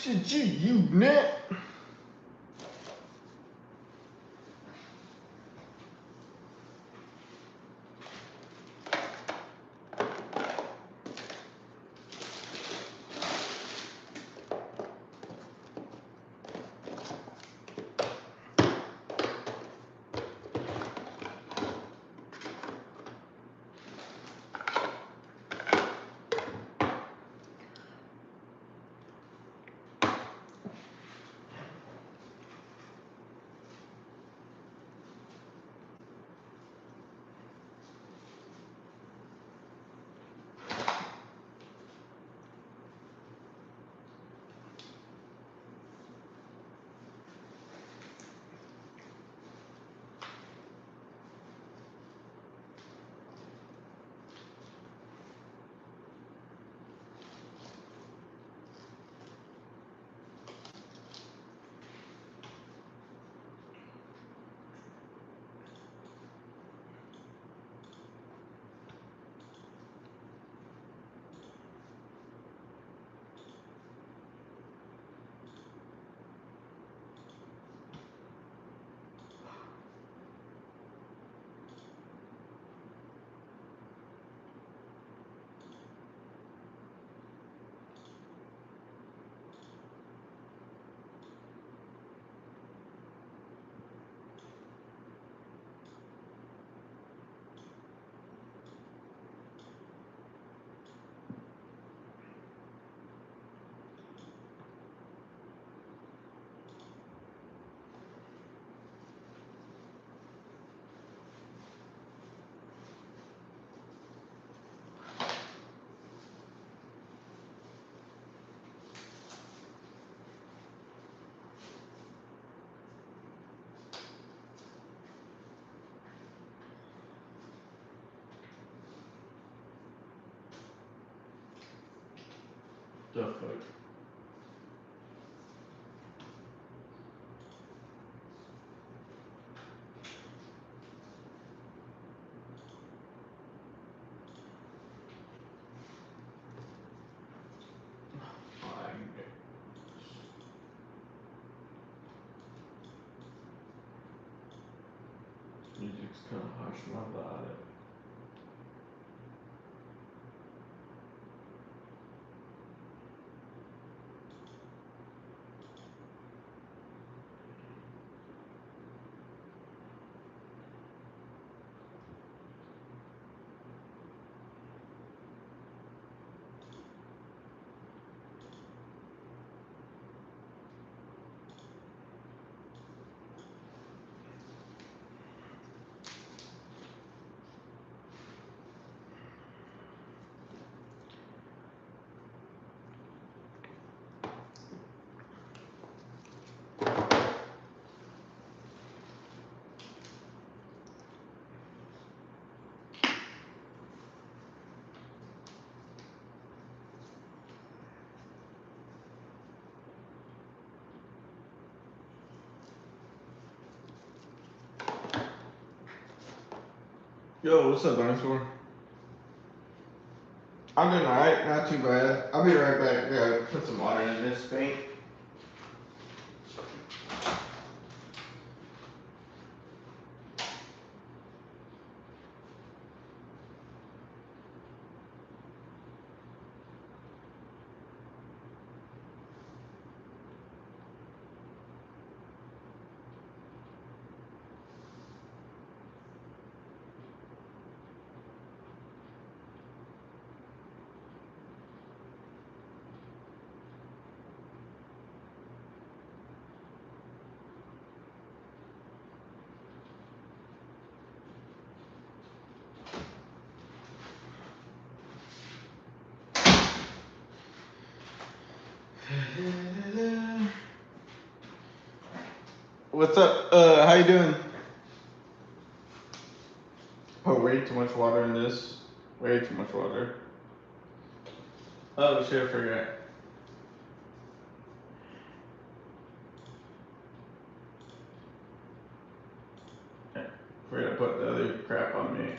Shit, you nut. The fuck? Music's kind of harsh, my bad. Yo, what's up, dinosaur? I'm doing alright, not too bad. I'll be right back. I gotta put some water in this paint. What's up? How you doing? Oh, way too much water in this. Way too much water. Oh shit, I forgot. Forgot to put the other crap on me.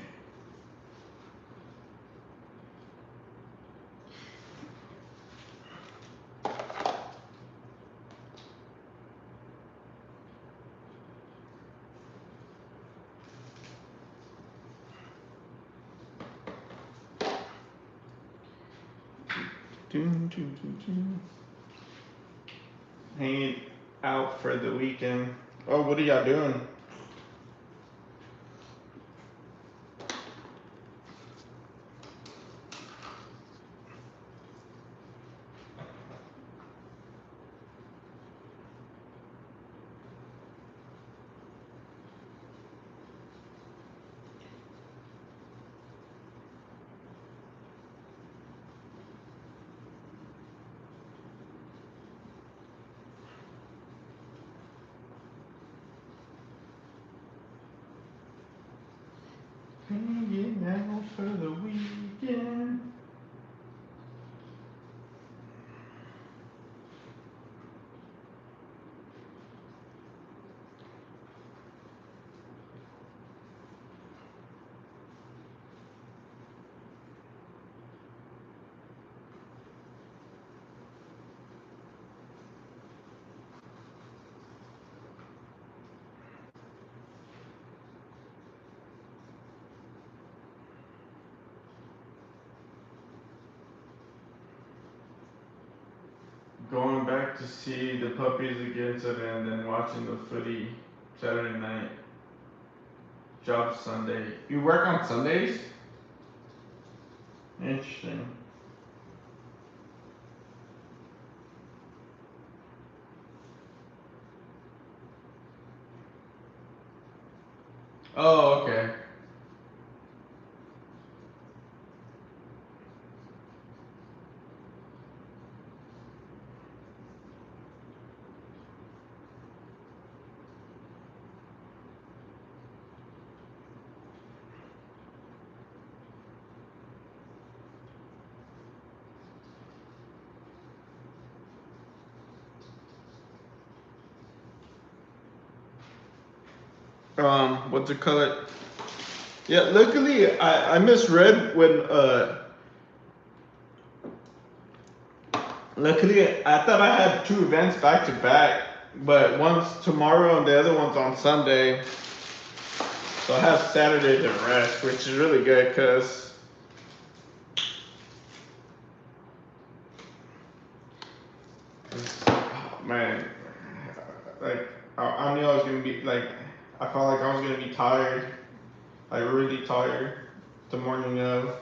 Hanging out for the weekend. Oh, what are y'all doing? Hanging out for the weekend. Going back to see the puppies again today and then watching the footy Saturday night. Job Sunday. You work on Sundays? Interesting. Oh, okay. What's it called? Yeah, luckily I misread when luckily I thought I had two events back to back, but one's tomorrow and the other one's on Sunday. So I have Saturday to rest, which is really good because man, like I knew I was gonna be like I felt like I was gonna be tired, like really tired, the morning of.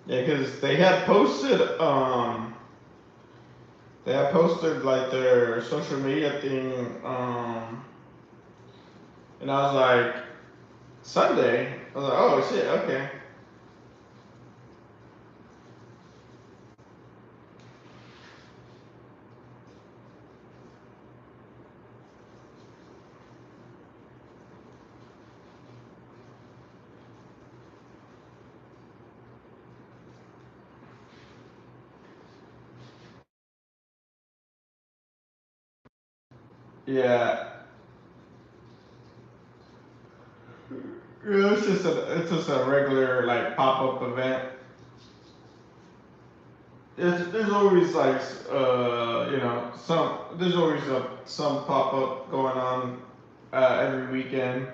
Yeah, because they had posted like their social media thing, and I was like Sunday. I was like, oh shit, okay. Yeah, it's just a regular like pop up event. There's always like there's always some pop up going on every weekend.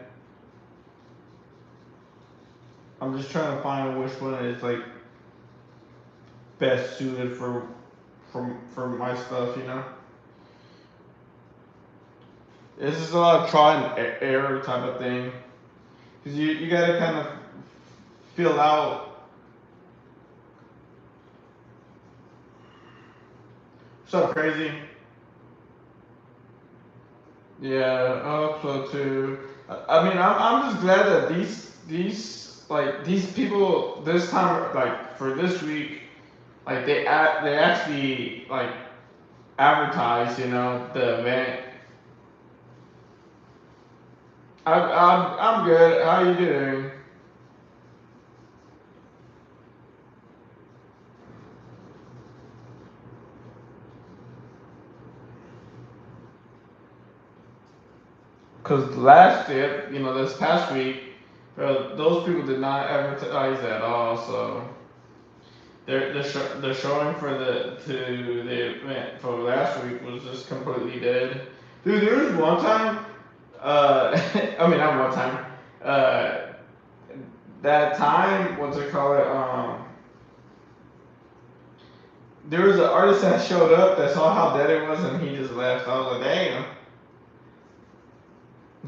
I'm just trying to find which one is like best suited for my stuff, you know. This is a lot of try and error type of thing because you gotta kind of feel out. What's up, crazy? Yeah, I hope so too. I mean, I'm just glad that these people this time like for this week like they actually like advertise, you know, the event. I'm good. How you doing? Because last year, you know, this past week, those people did not advertise at all. So they're showing for the event for last week was just completely dead. Dude, there was one time. I mean, not one time. uh, that time, what's it called? There was an artist that showed up that saw how dead it was, and he just left. I was like, damn.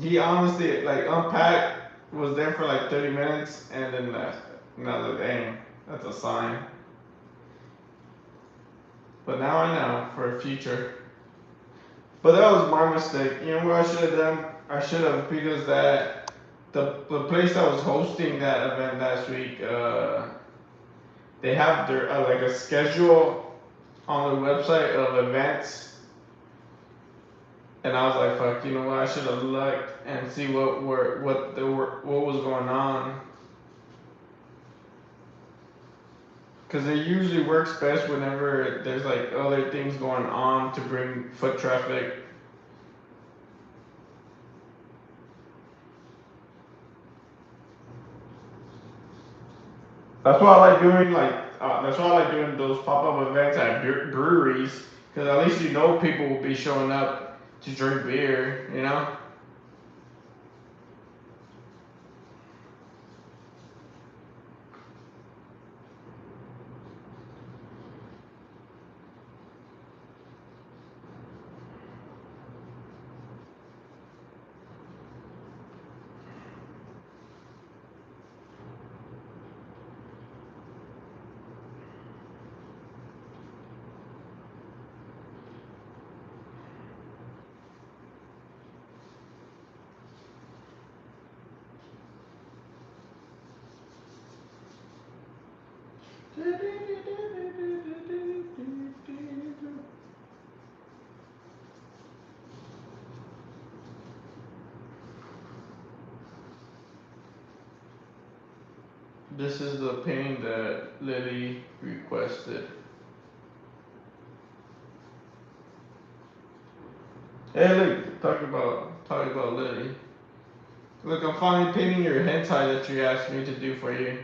He honestly like unpacked, was there for like 30 minutes, and then left. And I was like, damn, that's a sign. But now I know for the future. But that was my mistake. You know what I should have done? I should have, because that the place that was hosting that event last week, they have their like a schedule on the website of events, and I was like, fuck, you know what? I should have looked and see what was going on, because it usually works best whenever there's like other things going on to bring foot traffic. That's why I like doing that's why I like doing those pop up events at breweries, because at least you know people will be showing up to drink beer. You know. This is the painting that Lily requested. Hey, look, talk about Lily. Look, I'm finally painting your hentai that you asked me to do for you.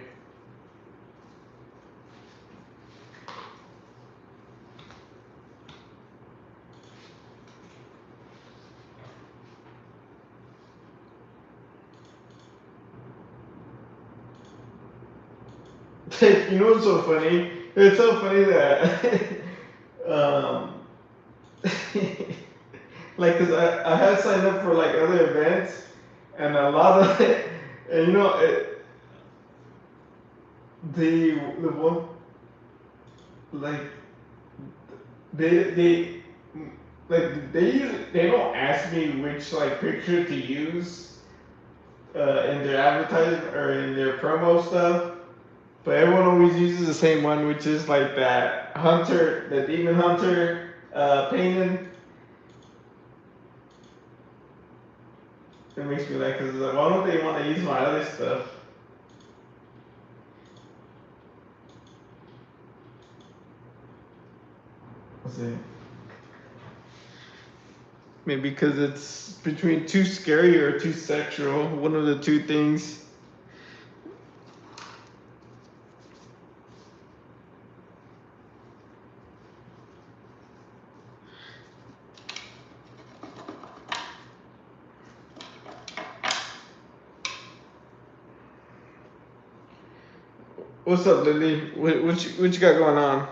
You know what's so funny? It's so funny that um, like, cause I had signed up for like other events, and a lot of it, and the one, like they they don't ask me which like picture to use in their advertising or in their promo stuff, but everyone always uses the same one, which is like that hunter, the demon hunter painting. It makes me like, cause like, why don't they want to use my other stuff? Let's see. Maybe because it's between too scary or too sexual. One of the two things. What's up, Lily? What you got going on?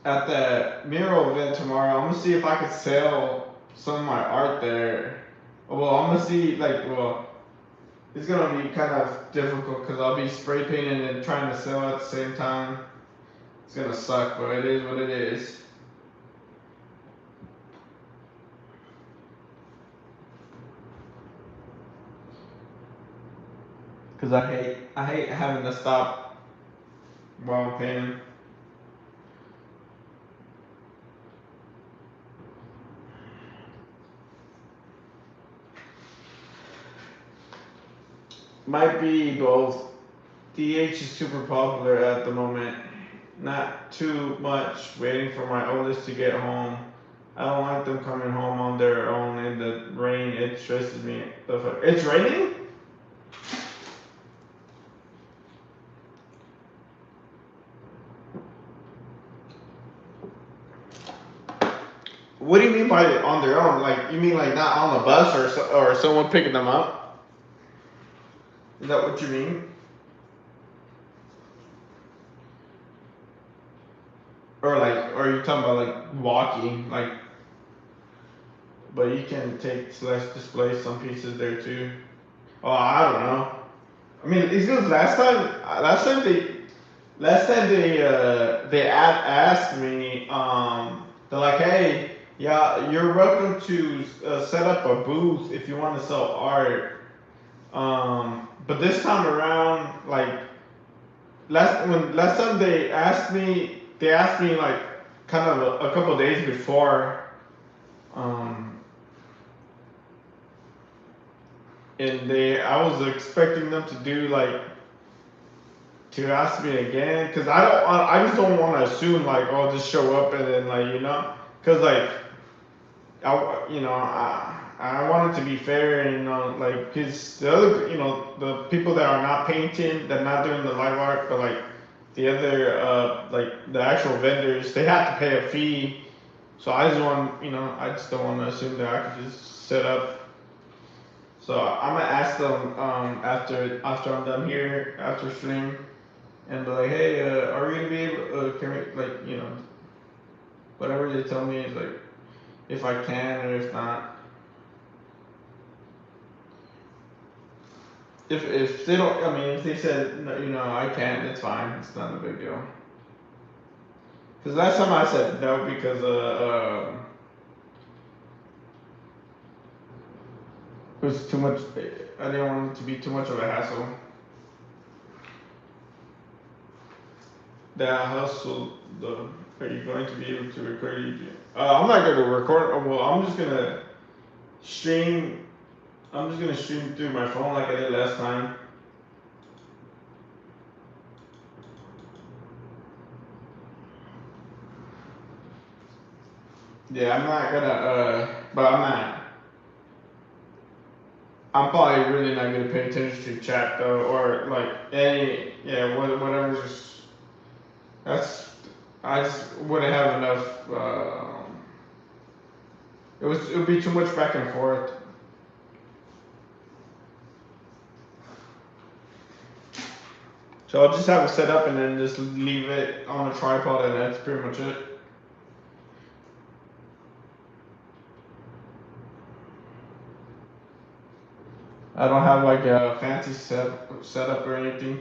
At the mural event tomorrow, I'm gonna see if I could sell some of my art there. Well, I'm gonna see it's gonna be kind of difficult because I'll be spray painting and trying to sell at the same time. It's gonna suck, but it is what it is. Cause I hate having to stop while I'm painting. Might be both. DH is super popular at the moment. Not too much waiting for my oldest to get home. I don't like them coming home on their own in the rain. It stresses me. The fuck. It's raining? What do you mean by on their own? Like you mean like not on the bus or someone picking them up? Is that what you mean? Or like, or are you talking about like walking? Like, but you can take slash display some pieces there too. Oh, I don't know. I mean, it's because last time they asked me, they're like, hey, yeah, you're welcome to set up a booth if you want to sell art. But this time around, like last time they asked me like kind of a couple days before, um, and I was expecting them to do like to ask me again because I just don't want to assume like oh just show up and then like because like I want it to be fair and like because the other the people that are not painting that are not doing the live art but like the other like the actual vendors they have to pay a fee so I just want I just don't want to assume that I could just set up so I'm gonna ask them after I'm done here after stream and be like, hey, are we gonna be able? Can we like whatever they tell me is like if I can or if not. If they don't, I mean, if they said no, I can't, it's fine. It's not a big deal. Because last time I said no because it was too much. I didn't want it to be too much of a hassle. That hustle, the are you going to be able to record YouTube? I'm not going to record. Well, stream. I'm just gonna stream through my phone like I did last time. Yeah, I'm not gonna. But I'm not. I'm probably really not gonna pay attention to chat though, or like any. Yeah, whatever's. That's. I just wouldn't have enough. It would be too much back and forth. So I'll just have it set up and then just leave it on a tripod, and that's pretty much it. I don't have like a fancy setup or anything.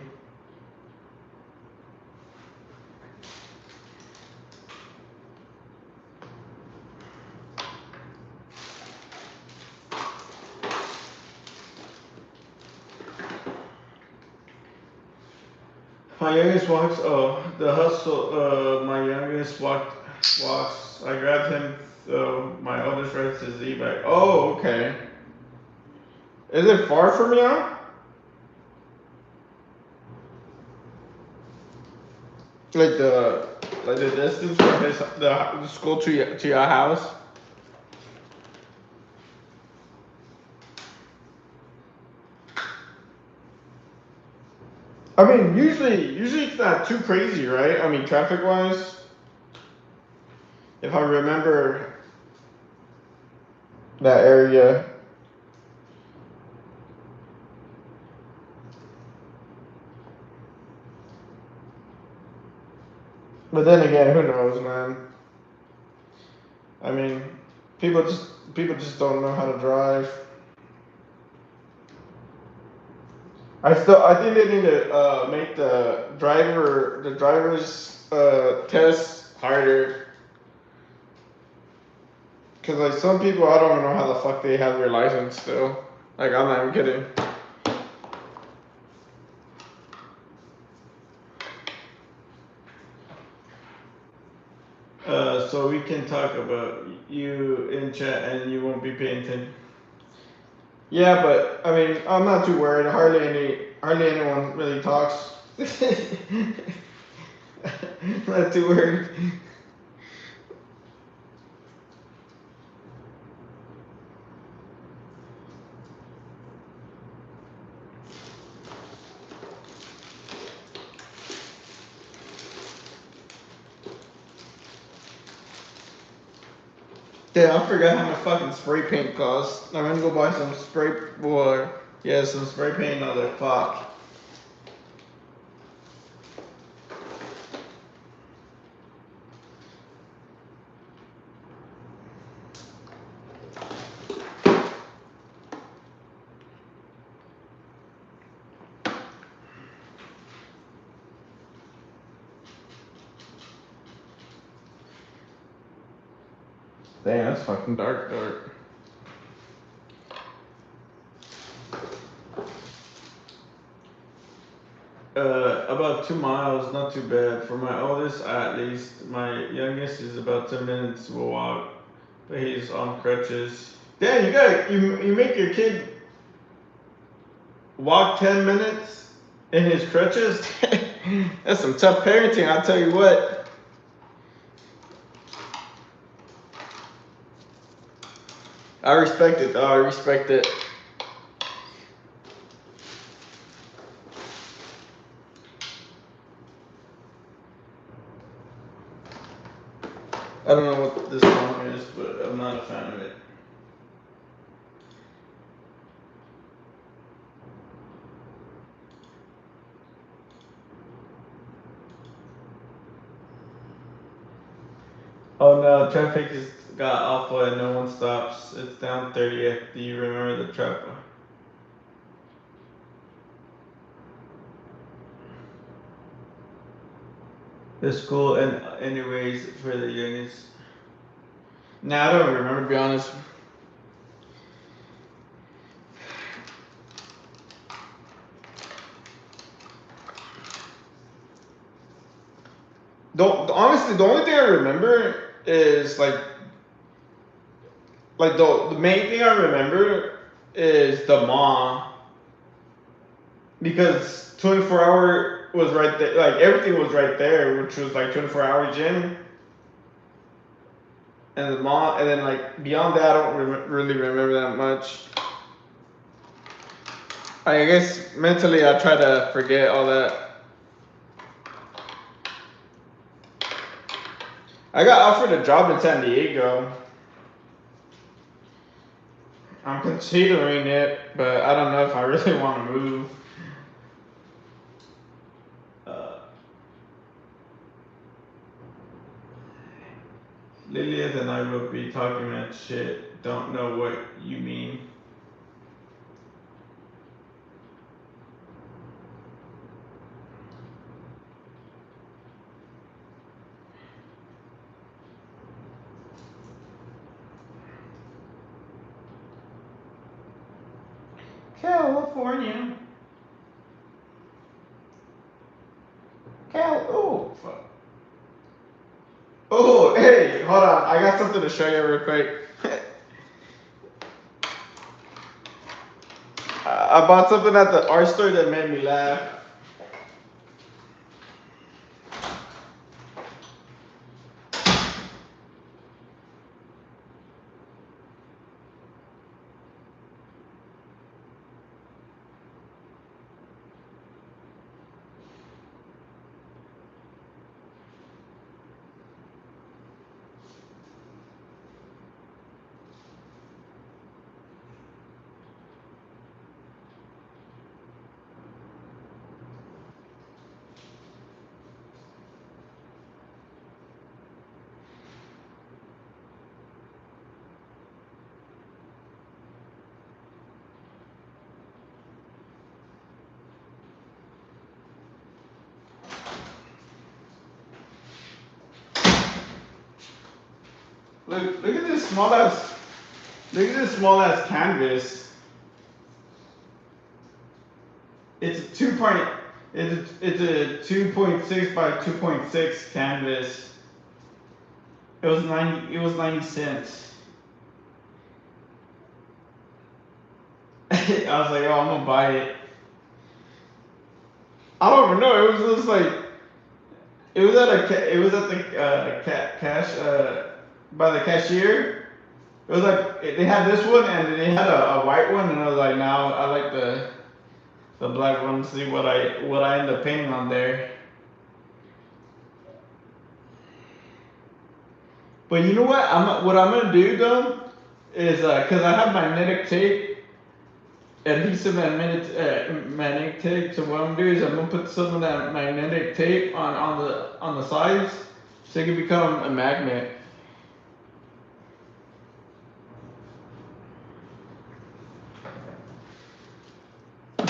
My youngest walks. Oh, the hustle. My youngest walks. I grabbed him. So my oldest rides his e-bike. Oh, okay. Is it far from you? Like the distance from the school to your house? I mean, usually it's not too crazy, right? I mean, traffic wise, if I remember that area. But then again, who knows, man? I mean, people just don't know how to drive. I think they need to make the driver's test harder. Cause like some people, I don't even know how the fuck they have their license still. Like I'm not even kidding. So we can talk about you in chat and you won't be paying attention. Yeah, but I mean, I'm not too worried. Hardly anyone really talks. Not too worried. Yeah, I forgot how much fucking spray paint costs. I'm gonna go buy some spray, boy. Yeah, some spray paint. Other fuck. Damn, that's fucking dark, dark. About 2 miles, not too bad. For my oldest, at least. My youngest is about 10 minutes walk, but he's on crutches. Damn, you make your kid walk 10 minutes in his crutches? That's some tough parenting, I'll tell you what. I respect it though, I respect it. I don't know what this song is, but I'm not a fan of it. Oh no, traffic has got awful and no one stops. It's down 30th. Do you remember the traffic? The school and anyways for the youngest. Nah, I don't remember to be honest. Don't honestly, the only thing I remember is like the main thing I remember is the mall because 24-hour was right there, like everything was right there, which was like 24-hour gym and the mall, and then like beyond that, I don't really remember that much. I guess mentally I try to forget all that. I got offered a job in San Diego. I'm considering it, but I don't know if I really want to move. Uh, Lilias and I will be talking that shit. Don't know what you mean. California. Oh, fuck. Oh, hey, hold on. I got something to show you real quick. I bought something at the art store that made me laugh. Look at this small ass. Look at this small ass canvas. It's a two point. It's a 2.6 by 2.6 canvas. It was 90. It was 90 cents. I was like, oh, I'm gonna buy it. I don't even know. It was just like it was at it was at the cash by the cashier. It was like they had this one and they had a white one, and I was like, now I like the black one. See what I end up painting on there. But you know what I'm gonna do though is because I have magnetic tape, adhesive magnetic tape. So what I'm gonna do is I'm gonna put some of that magnetic tape on the sides, so it can become a magnet.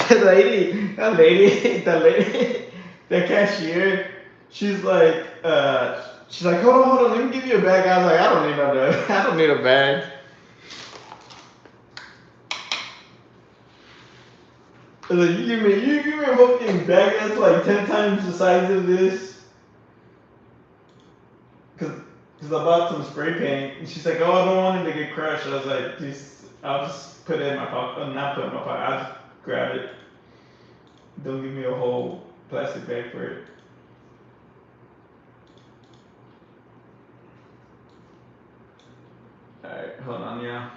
The lady, the cashier, she's like, hold on, let me give you a bag. I was like, I don't need no, I don't need a bag. I was like, you give me a fucking bag that's like 10 times the size of this, cause I bought some spray paint. And she's like, oh, I don't want it to get crushed. I was like, I'll just put it in my pocket. Not put it in my pocket. I'll just grab it. Don't give me a whole plastic bag for it. Alright, hold on, yeah.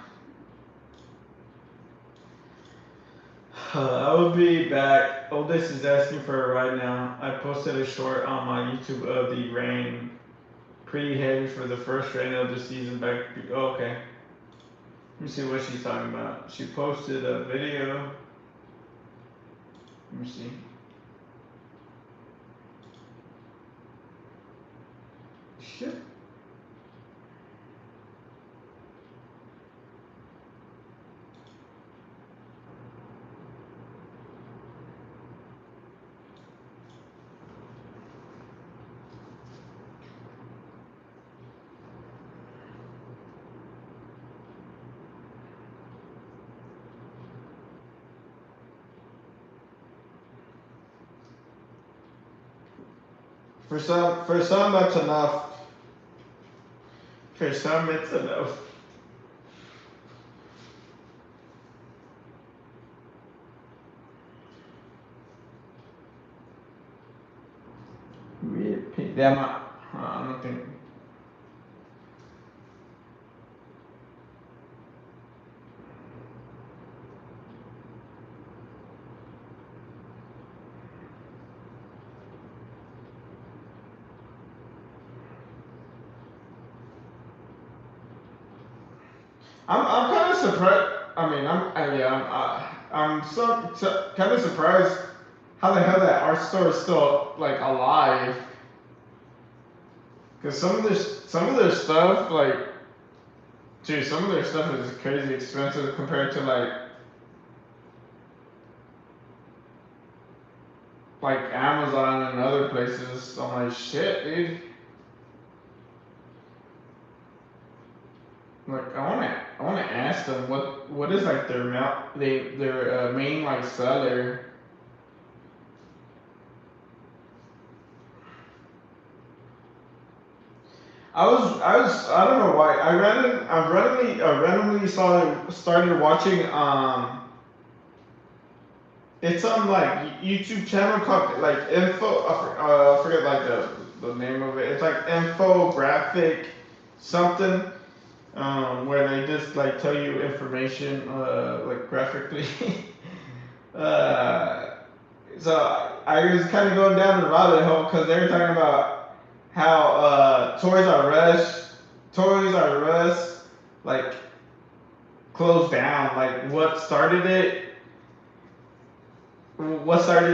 I will be back. Oh, this is asking for a ride now. I posted a short on my YouTube of the rain. Pretty heavy for the first rain of the season back. Oh, okay. Let me see what she's talking about. She posted a video. Let me see. Shit. For some that's enough. For some it's enough. Damn, I don't think. I'm kind of surprised. I mean, I'm kind of surprised how the hell that art store is still like alive. Cause some of their stuff like, dude, some of their stuff is crazy expensive compared to like Amazon and other places. I'm like, shit, dude. Like I wanna ask them what is like their main like seller. I don't know why I randomly started watching it's some like YouTube channel called like I forget like the name of it. It's like infographic something where they just like tell you information like graphically. uh, so I was kind of going down the rabbit hole because they were talking about how Toys R Us like closed down. Like what started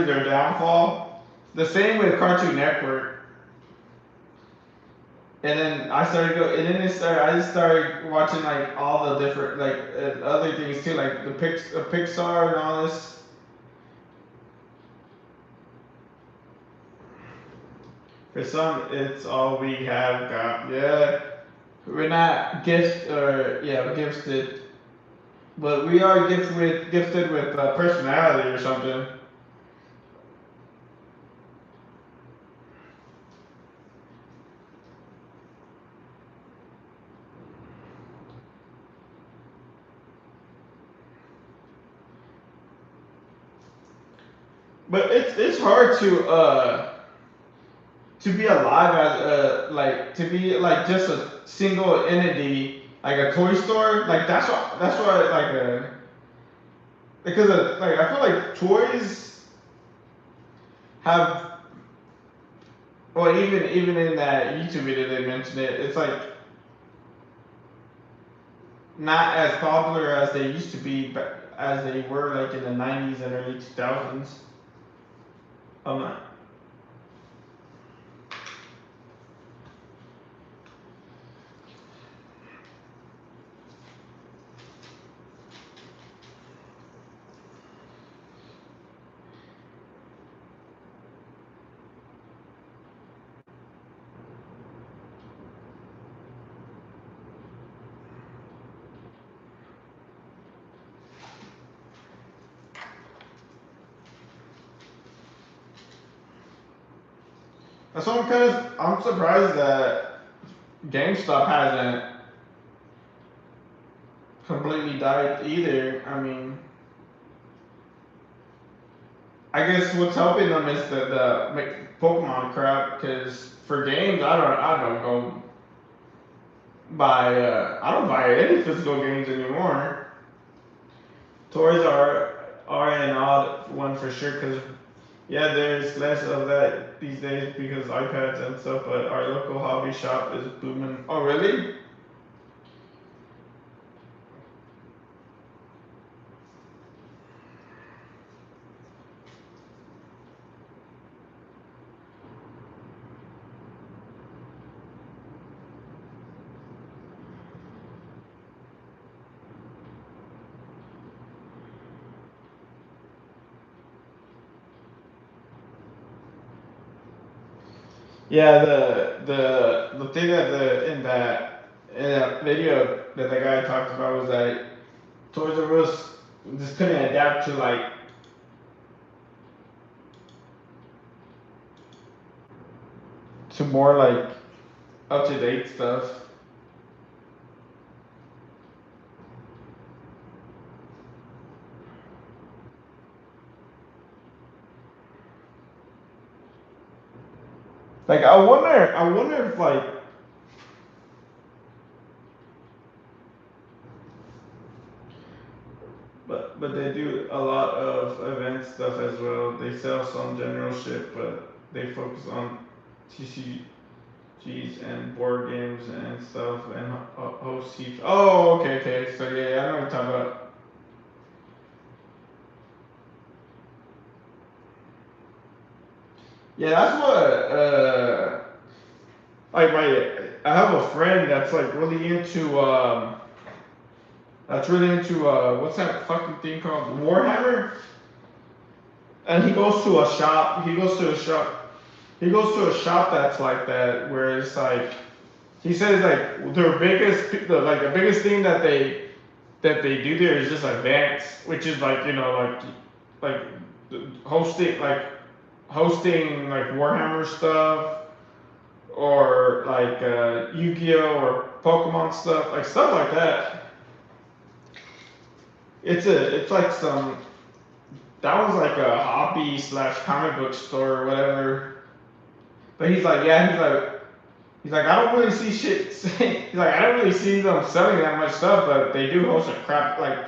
their downfall. The same with Cartoon Network. And then I just started watching like all the different like other things too, like the Pixar and all this. For some, it's all we have got. Yeah, we're not gifted, but we are gifted with personality or something. But it's hard to be alive as like to be like just a single entity like a toy store like that's why like because like I feel like toys have well even in that YouTube video they mentioned it it's like not as popular as they used to be but as they were like in the 90s and early 2000s. Um, that's why I'm surprised that GameStop hasn't completely died either. I mean, I guess what's helping them is the Pokemon crap. Because for games, I don't go buy I don't buy any physical games anymore. Toys are an odd one for sure. Because yeah, there's less of that these days because iPads and stuff. But our local hobby shop is booming. Oh really? Yeah, the thing that the in that video that the guy talked about was that Toys R Us just couldn't adapt to like to more like up to date stuff. Like I wonder if like but they do a lot of event stuff as well. They sell some general shit, but they focus on TCGs and board games and stuff and host heaps. Oh, okay, okay. So yeah, I know what you're talking about. Yeah, that's what like my I have a friend that's really into what's that fucking thing called Warhammer, and he goes to a shop that's like that where it's like he says like the biggest thing that they do there is just events, which is like like hosting like Warhammer stuff or like Yu-Gi-Oh or Pokemon stuff, like stuff like that. It's like some that was like a hobby slash comic book store or whatever. But he's like, yeah, he's like, I don't really see shit. He's like, I don't really see them selling that much stuff, but they do host a crap like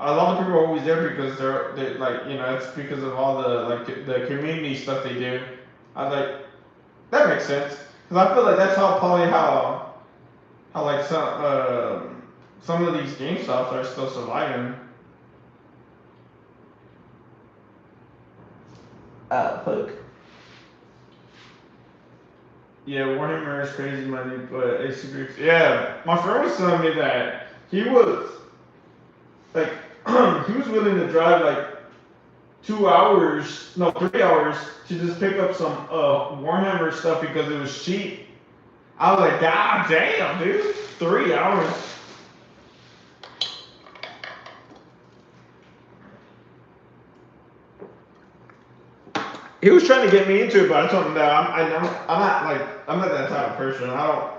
a lot of people are always there because they like it's because of all the like the community stuff they do. I was like, that makes sense because I feel like that's how probably how like some of these game stops are still surviving. Fuck. Yeah, Warhammer is crazy money, but it's super. Yeah, my friend was telling me that he was like he was willing to drive like 2 hours, no 3 hours to just pick up some Warhammer stuff because it was cheap. I was like, God damn, dude, 3 hours. He was trying to get me into it, but I told him that I'm not like I'm not that type of person. I don't.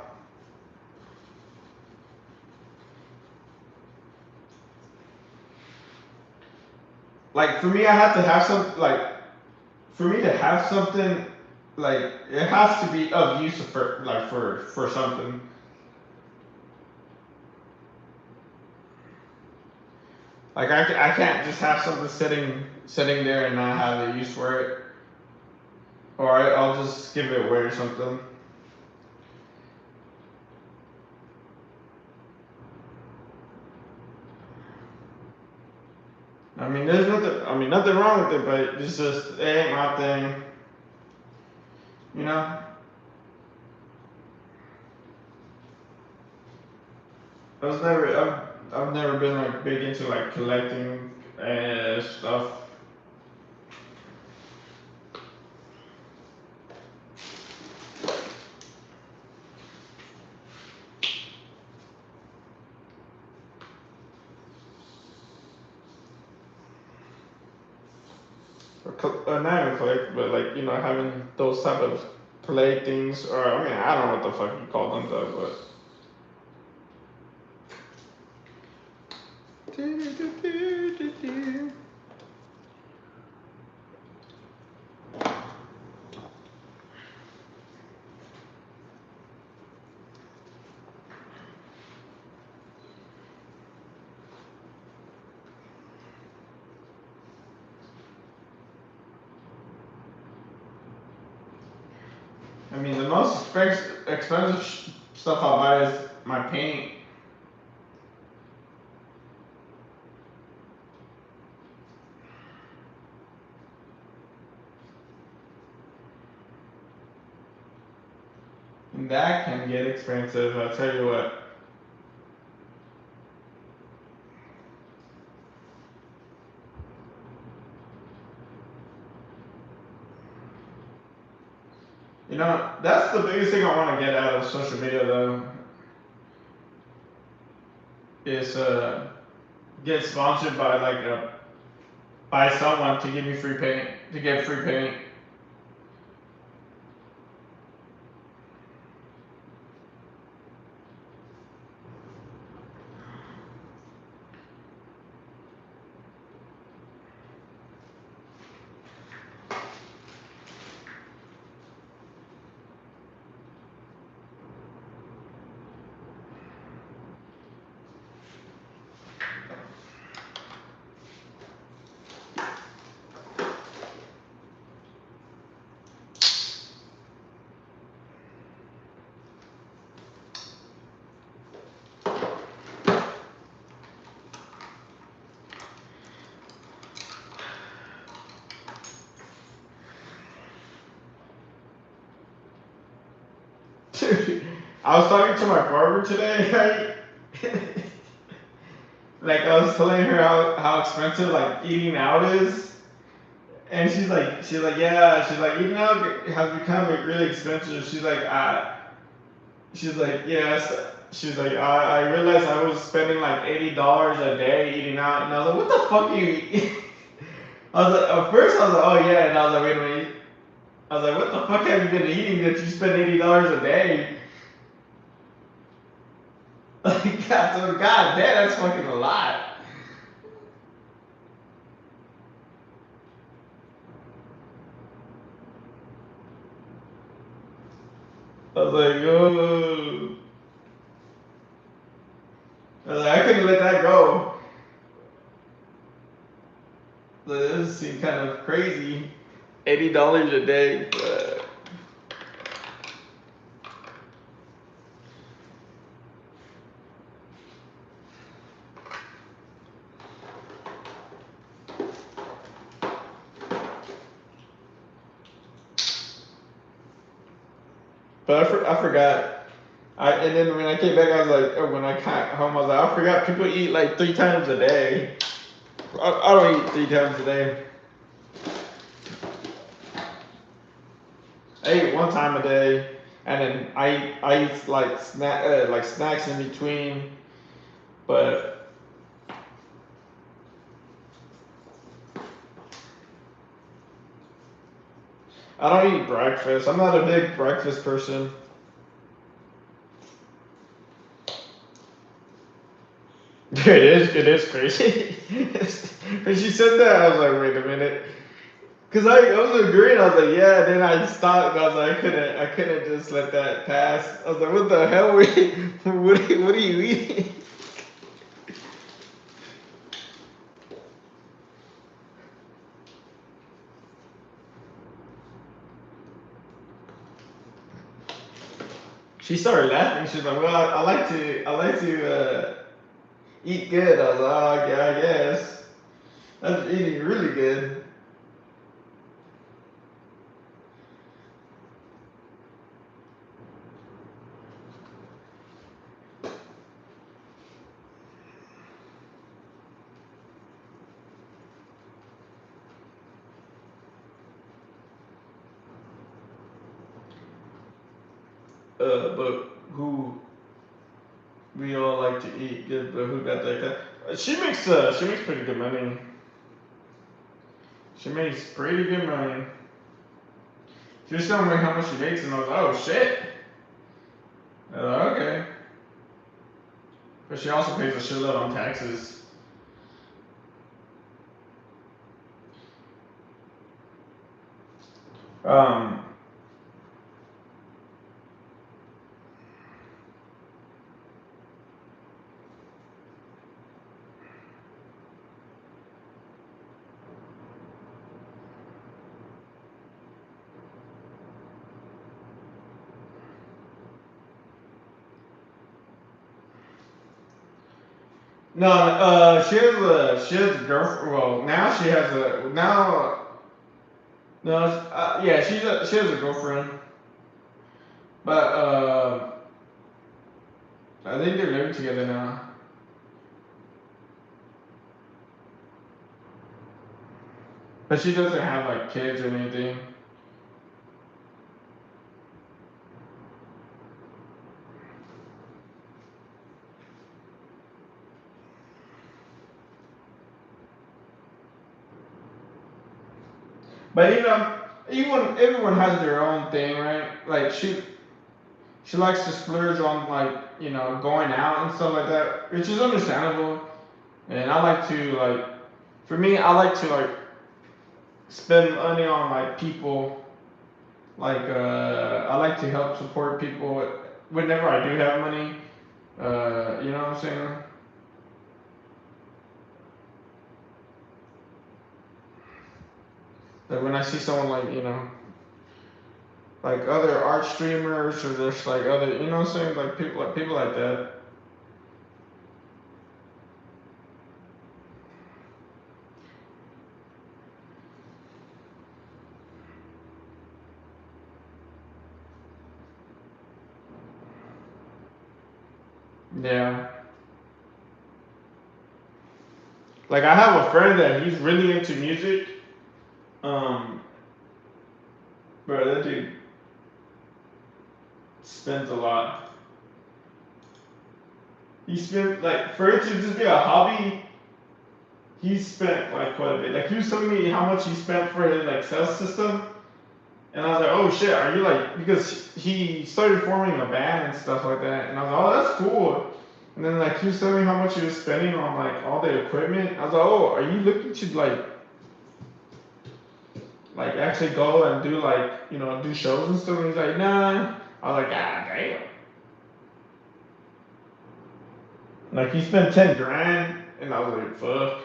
like for me, I have to have some like for me to have something like it has to be of use for like for something. Like I can't just have something sitting there and not have a use for it, or I'll just give it away or something. I mean, there's nothing. I mean, nothing wrong with it, but it's just it ain't my thing. You know. I've never been like big into like collecting stuff. Not even collect, but like having those type of play things, or I mean, I don't know what the fuck you call them though, but. I mean, the most expensive stuff I buy is my paint. And that can get expensive, I'll tell you what. That's the biggest thing I want to get out of social media though, is get sponsored by by someone to give me free paint, to get free paint. I was talking to my barber today, right? Like I was telling her how expensive like eating out is, and she's like eating out has become really expensive. She's like yes, she's like I realized I was spending like $80 a day eating out, and I was like, what the fuck are you eating? I was like, at first I was like, oh yeah, and I was like, wait a minute. I was like, what the fuck have you been eating that you spend $80 a day? Like, God damn, that's fucking a lot. I was like, oh. I was like, I couldn't let that go. This seemed kind of crazy. $80 a day. But I forgot. And then when I came back, I was like, or when I got home, I was like, I forgot people eat like 3 times a day. I don't eat 3 times a day. I eat 1 time a day, and then I eat like snacks in between. But I don't eat breakfast. I'm not a big breakfast person. It is crazy. When she said that, I was like, wait a minute. Cause I was agreeing, I was like, yeah, then I stopped, and I was like, I couldn't just let that pass. I was like, what the hell, what are you eating? She started laughing, she's like, well, I like to, eat good. I was like, oh, yeah, I guess. That's eating really good. But who, we all like to eat good, but who got that? She makes pretty good money. She makes pretty good money. She was telling me how much she makes, and I was like, oh shit. I was like, okay. But she also pays a shitload on taxes. Um, no, she has a girlfriend. Well, now she has a now. No, yeah, she has a girlfriend, but I think they're living together now. But she doesn't have like kids or anything. But everyone has their own thing, right? Like she likes to splurge on like going out and stuff like that, which is understandable. And I like to like, for me, I like to like spend money on like people. Like I like to help support people whenever I do have money. You know what I'm saying? Like when I see someone like like other art streamers or just like other you know what I'm saying like people like that. Yeah. Like I have a friend that he's really into music. Um, bro, that dude spends a lot. He spent like for it to just be a hobby. He spent like quite a bit. Like he was telling me how much he spent for his like sound system, and I was like, oh shit, are you like because he started forming a band and stuff like that, and I was like, oh that's cool. And then like he was telling me how much he was spending on like all the equipment. I was like, oh, are you looking to like actually go and do like do shows and stuff? And he's like, nah. I was like, ah, damn. Like he spent 10 grand, and I was like, fuck.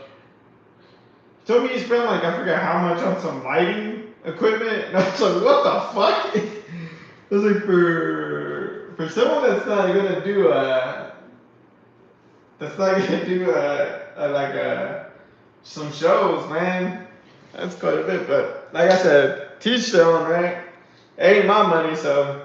He told me he spent like I forgot how much on some lighting equipment, and I was like, what the fuck? I was like, for someone that's not gonna do like some shows, man. That's quite a bit, but like I said, teach their own, right? It ain't my money, so.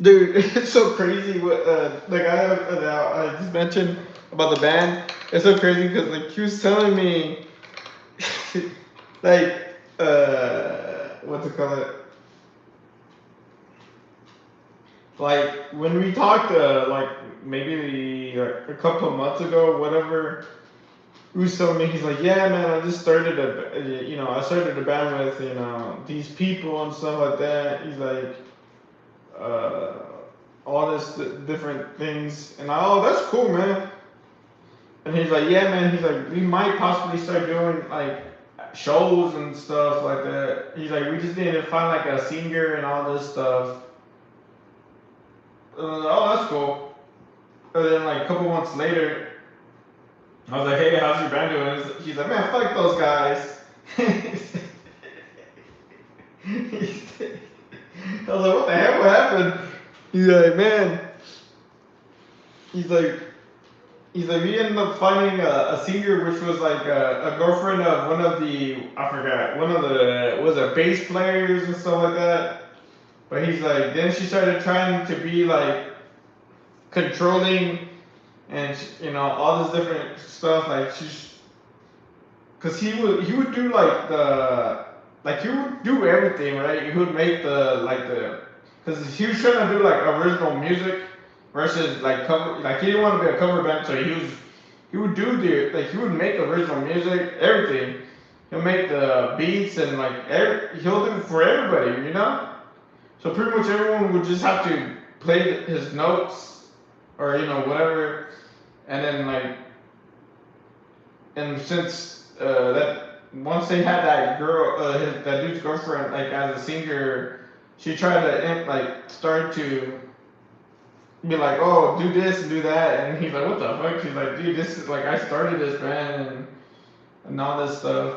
Dude, it's so crazy. What like I just mentioned about the band. It's so crazy because like he was telling me, like what's it called? Like when we talked like maybe like a couple of months ago, whatever. He was telling me, he's like, yeah, man, I just started I started a band with, these people and stuff like that. He's like, uh, all this different things, and oh, that's cool, man. And he's like, yeah, man. He's like, we might possibly start doing like shows and stuff like that. He's like, we just need to find like a singer and all this stuff. Oh, that's cool. And then like a couple months later, I was like, hey, how's your band doing? He's like, man, fuck those guys. I was like, what the heck? What happened? He's like, man. He's like, he's like, we ended up finding a singer which was like a girlfriend of one of the, I forgot, one of the, was it bass players and stuff like that. But he's like, then she started trying to be like controlling and all this different stuff. Like she's, cause he would do like he would do everything, right? He would make cause he was trying to do like original music versus like cover. Like he didn't want to be a cover band, so he would do he would make original music, everything. He'll make the beats and he'll do it for everybody, you know. So pretty much everyone would just have to play his notes or whatever, and then and since that once they had that girl, that dude's girlfriend, like as a singer, she tried to start to be like, oh, do this and do that, and he's like, what the fuck? She's like, dude, this is like I started this band and all this stuff.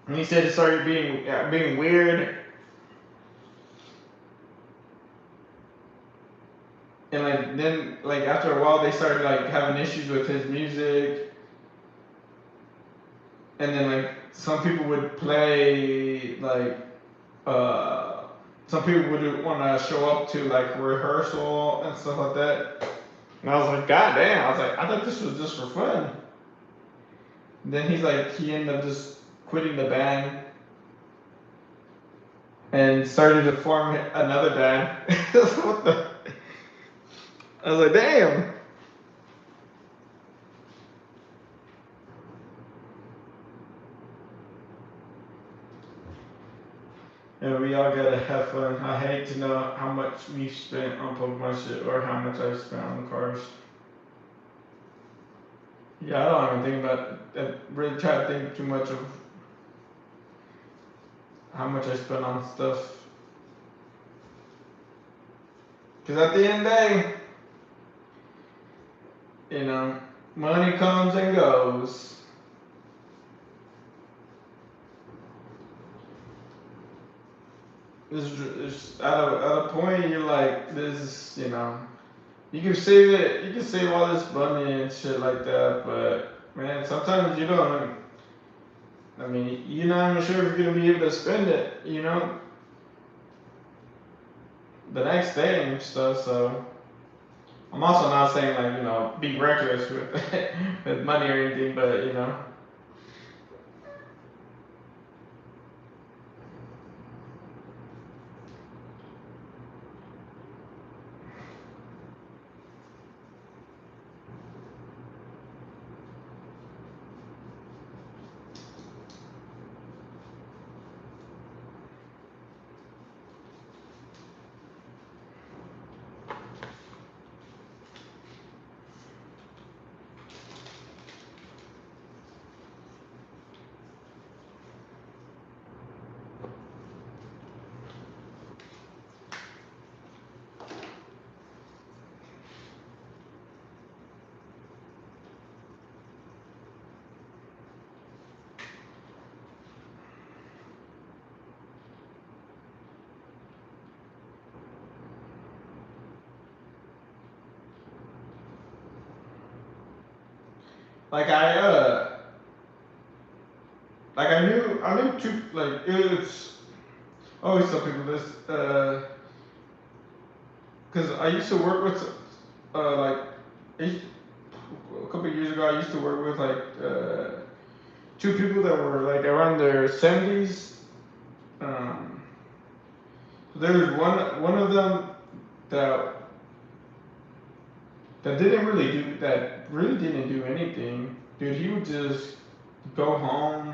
And he said it started being weird, and then after a while they started having issues with his music, and then some people would play uh some people would want to show up to rehearsal and stuff like that. And I was like, God damn! I was like, I thought this was just for fun. And then he ended up just quitting the band and started to form another band. What the? I was like, damn. And we all gotta have fun. I hate to know how much we spent on Pokemon shit or how much I spent on cars. Yeah, I don't even think about really try to think too much of how much I spent on stuff. Because at the end of the day, money comes and goes. It's at a point you're like, this, you can save it, you can save all this money and shit like that, but man, sometimes you don't. I mean, you're not even sure if you're gonna be able to spend it, the next day and stuff. So I'm also not saying be reckless with with money or anything, but like I I knew two it's I always tell people this because I used to work with I used- a couple of years ago I used to work with two people that were like around their 70s. Um, there was one of them that that really didn't do anything. Dude, he would just go home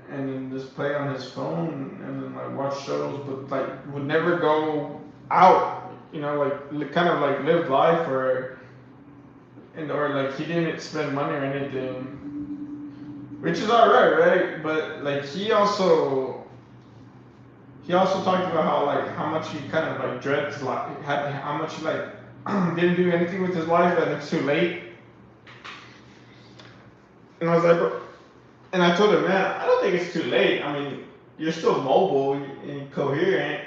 and then just play on his phone and then like watch shows, but like would never go out. You know, like kind of like live life or like he didn't spend money or anything, which is alright, right? But like he also talked about how much he kind of like dreads like had how much he like didn't do anything with his life and it's too late. And I was like, bro, and I told him, man, I don't think it's too late. I mean, you're still mobile and coherent.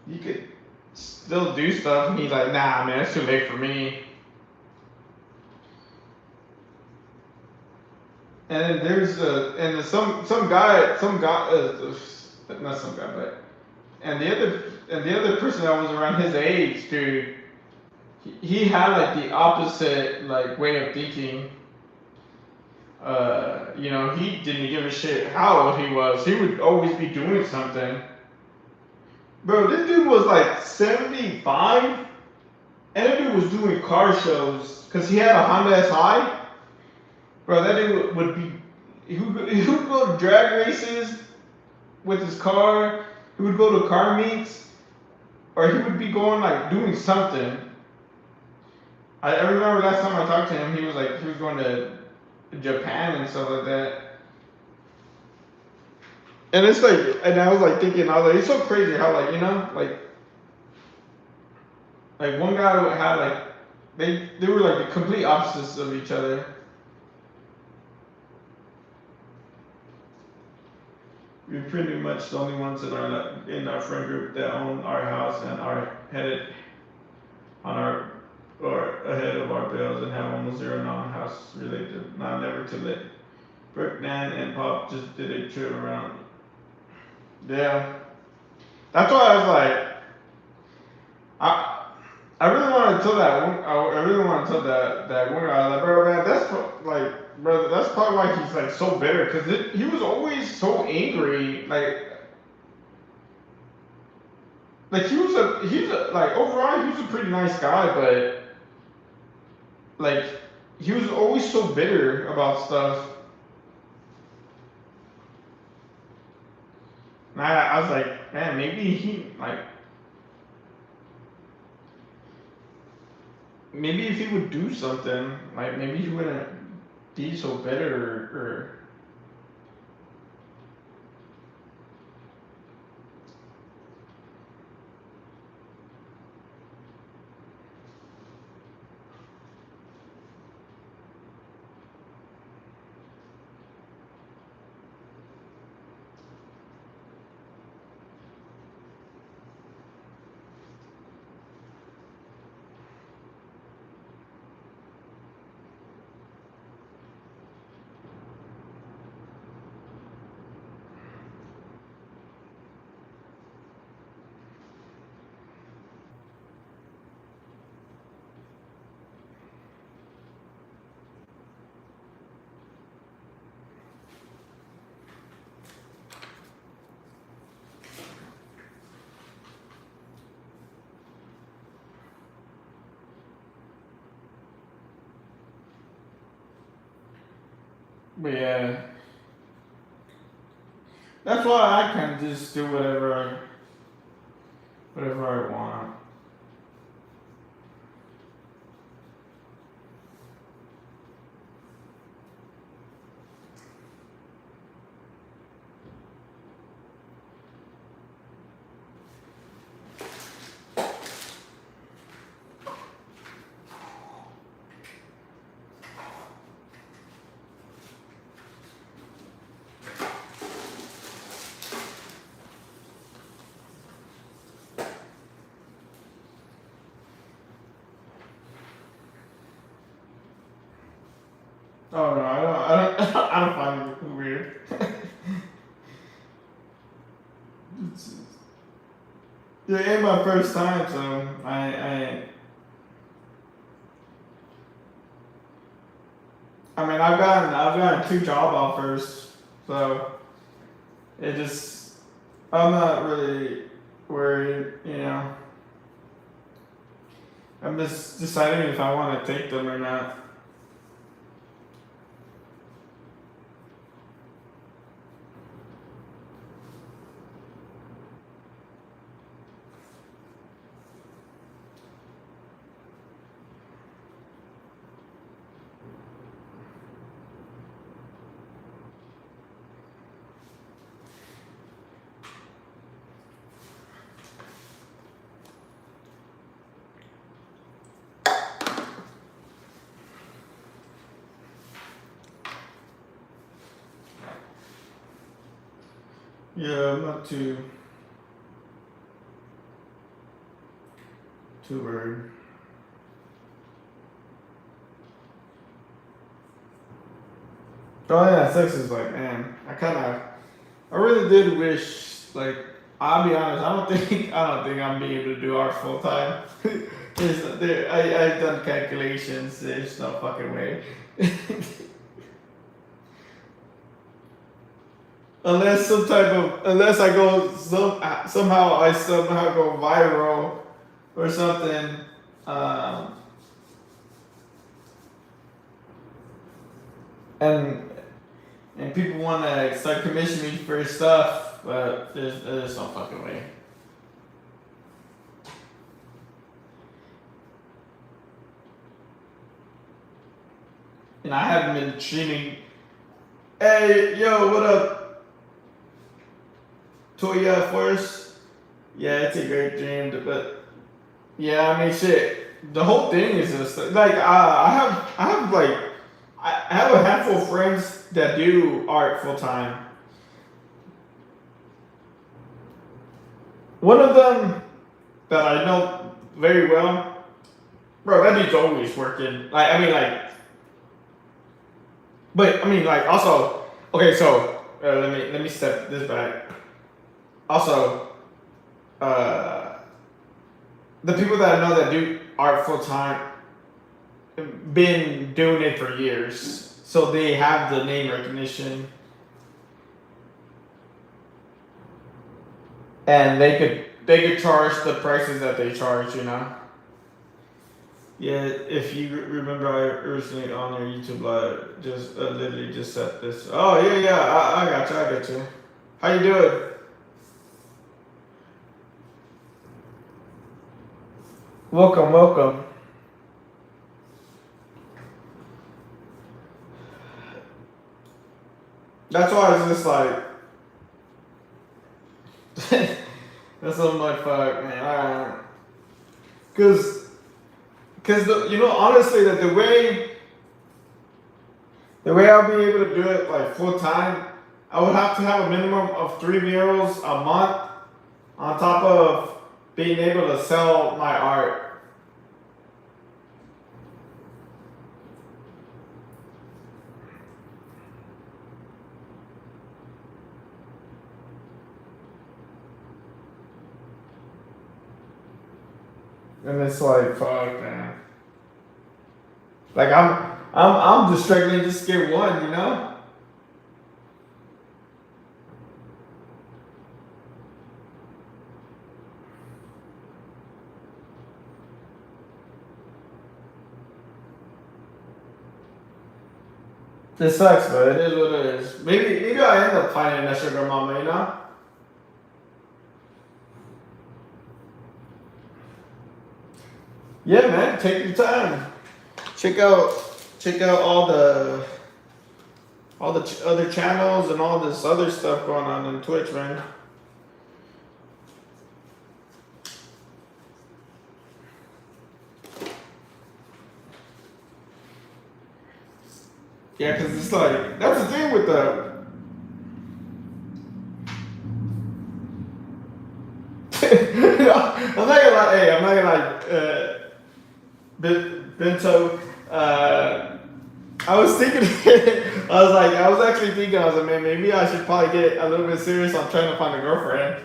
You could still do stuff. And he's like, nah, man, it's too late for me. And then not some guy, but and the other person that was around his age, dude, he had like the opposite like way of thinking. He didn't give a shit how old he was. He would always be doing something. Bro, this dude was like 75, and that dude was doing car shows because he had a Honda SI. Bro, that dude would be. He would go to drag races with his car. He would go to car meets, or he would be going like doing something. I remember last time I talked to him, he was going to Japan and stuff like that. And it's like, and I was like thinking, I was like, it's so crazy how like like one guy had like they were like the complete opposites of each other. We're pretty much the only ones in our friend group that own our house and are headed on our or ahead of our bills and have almost zero non-house related, not never to live. Brooke, Nan, and Pop just did a trip around. Yeah, that's why I was like, I I really want to tell that one. I really want to tell that one guy, like, bro, man, bro, that's probably why he's like so bitter because he was always so angry, like he's a like overall he was a pretty nice guy, but like he was always so bitter about stuff. And I was like, man, maybe if he would do something, like maybe he wouldn't be so bitter or but yeah, that's why I can just do whatever I want. Oh no, I don't find it weird. It's, yeah, it ain't my first time, so I mean, I've gotten 2 job offers, so it just I'm not really worried. I'm just deciding if I want to take them or not. Yeah, I'm not too worried. Oh yeah, sex is like, man, I really did wish, like, I'll be honest, I don't think I'm being able to do art full time. I've done calculations. There's no fucking way. Unless I go somehow go viral or something. Um, and people want to start commissioning me for stuff, but there's no fucking way. And I haven't been streaming. Hey, yo, what up, Toya Force? Yeah, it's a great dream, but yeah, I mean, shit. The whole thing is just like I have a handful of friends that do art full time. One of them that I know very well, bro. That dude's always working. But I mean, like, also, okay. So let me step this back. Also, uh, the people that I know that do art full time been doing it for years, so they have the name recognition, and they could charge the prices that they charge. Yeah, if you remember, I originally on your YouTube live just literally just set this. Oh yeah, I got you. How you doing? Welcome. That's why it's just like that's so much fuck, man. Cause honestly, that the way I'll be able to do it like full time, I would have to have a minimum of 3 murals a month on top of being able to sell my art. And it's like, fuck, man. Like I'm just struggling just to get one. It sucks, but it is what it is. Maybe I end up finding that sugar mama. Yeah, man, take your time. Check out all the other channels and all this other stuff going on in Twitch, man. Yeah, cause it's like that's the thing with the. I'm not gonna lie. Hey, I'm not gonna lie. Bento. I was thinking. I was actually thinking. I was like, man, maybe I should probably get a little bit serious on trying to find a girlfriend.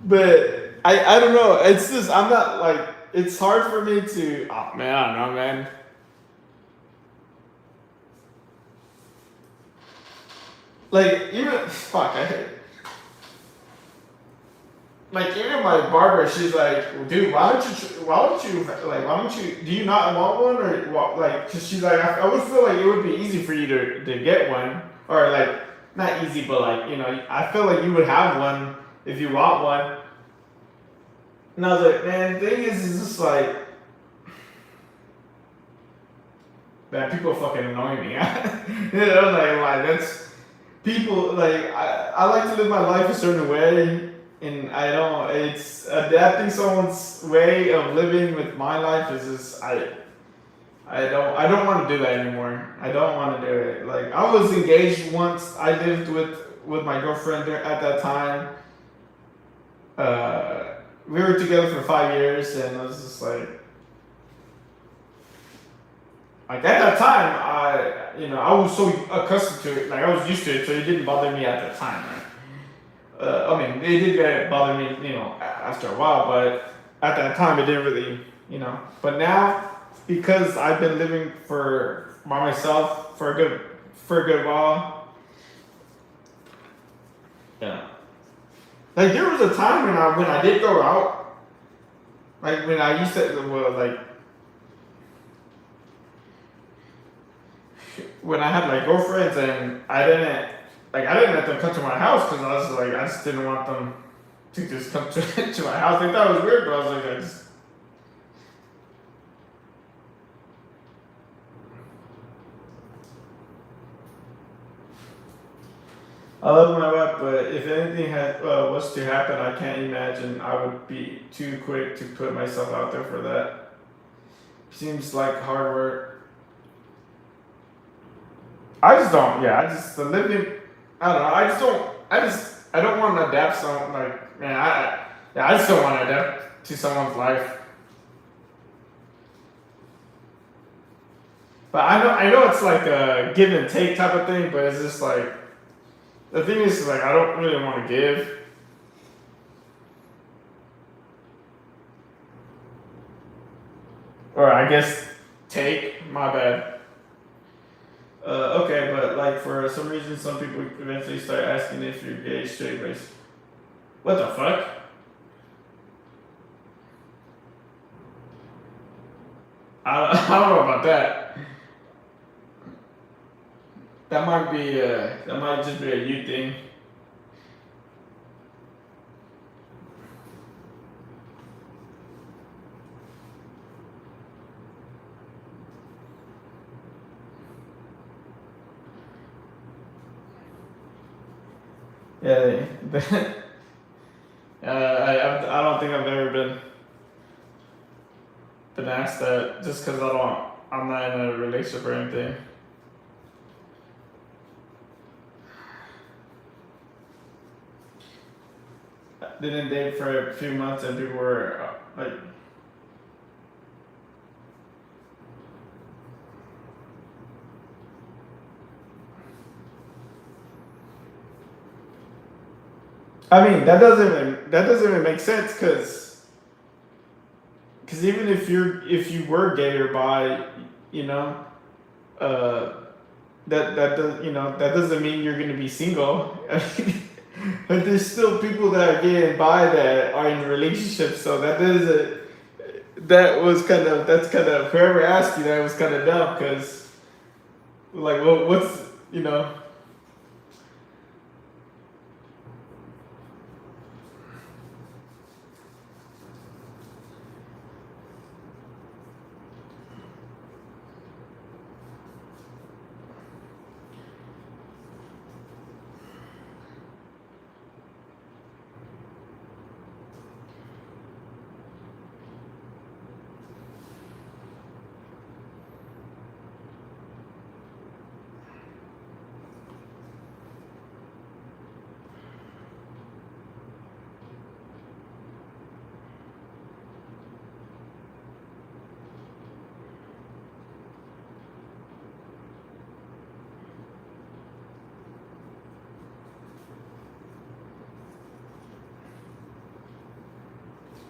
But I don't know. It's just I'm not like. It's hard for me to. Oh man, I don't know, man. Like even fuck, I hate. Like even my barber, she's like, dude, why don't you, do you not want one or what? Like, cause she's like, I would feel like it would be easy for you to get one, or like, not easy, but like, I feel like you would have one if you want one. And I was like, man, the thing is just like, man, people fucking annoy me. Like that's people like I like to live my life a certain way, and I don't. It's adapting someone's way of living with my life is just I don't want to do that anymore. I don't want to do it. Like I was engaged once. I lived with my girlfriend there at that time. Uh, we were together for 5 years, and it was just like at that time, I was so accustomed to it, like I was used to it, so it didn't bother me at the time. Right? I mean, it did bother me, after a while, but at that time, it didn't really, But now, because I've been living by myself for a good while, yeah. Like there was a time when I did go out, like when I used to, well, like when I had like girlfriends and I didn't let them come to my house because I was like I just didn't want them to just come to, to my house. They thought it was weird, but I was like I love my wife, but if anything was to happen, I can't imagine I would be too quick to put myself out there for that. Seems like hard work. I just don't. Yeah, I just the living. I don't know. I just don't. I don't want to adapt. Some like man. I just don't want to adapt to someone's life. But I know it's like a give and take type of thing. But it's just like the thing is like I don't really want to give. Or I guess take. My bad. Okay, but like for some reason, some people eventually start asking if you're gay, straight, race. What the fuck? I don't know about that. That might just be a you thing. Yeah, I don't think I've ever been asked that just because I'm not in a relationship or anything. I didn't date for a few months and people were like, I mean that doesn't even make sense because even if you were gay or bi, you know, uh, that does that doesn't mean you're gonna be single. I mean, but there's still people that are gay and bi that are in relationships, so that doesn't. That's kind of whoever asked you that was kind of dumb because like what's you know.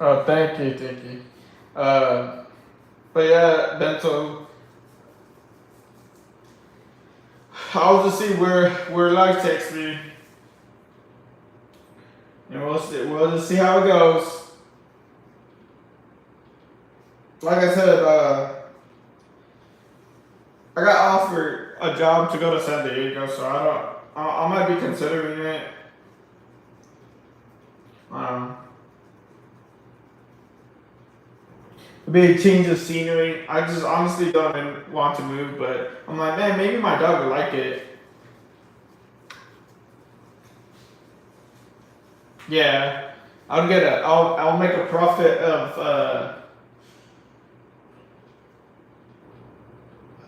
Oh, thank you. Uh, but yeah, Bento, I'll just see where life takes me, and we'll just see how it goes. Like I said, I got offered a job to go to San Diego, so I might be considering it. A big change of scenery. I just honestly don't even want to move, but I'm like, man, maybe my dog would like it. Yeah, I'll make a profit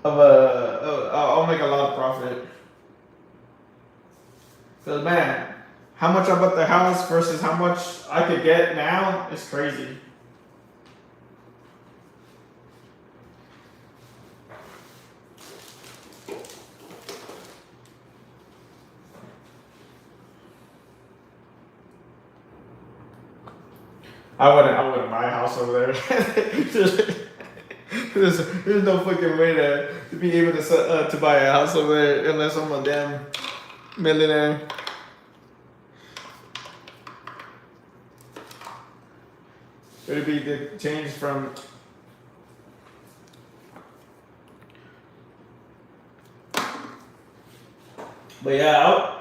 I'll make a lot of profit. Cause man, how much I bought the house versus how much I could get now is crazy. I wouldn't buy a house over there. There's no fucking way to be able to buy a house over there unless I'm a damn millionaire. It'd be the change from but yeah,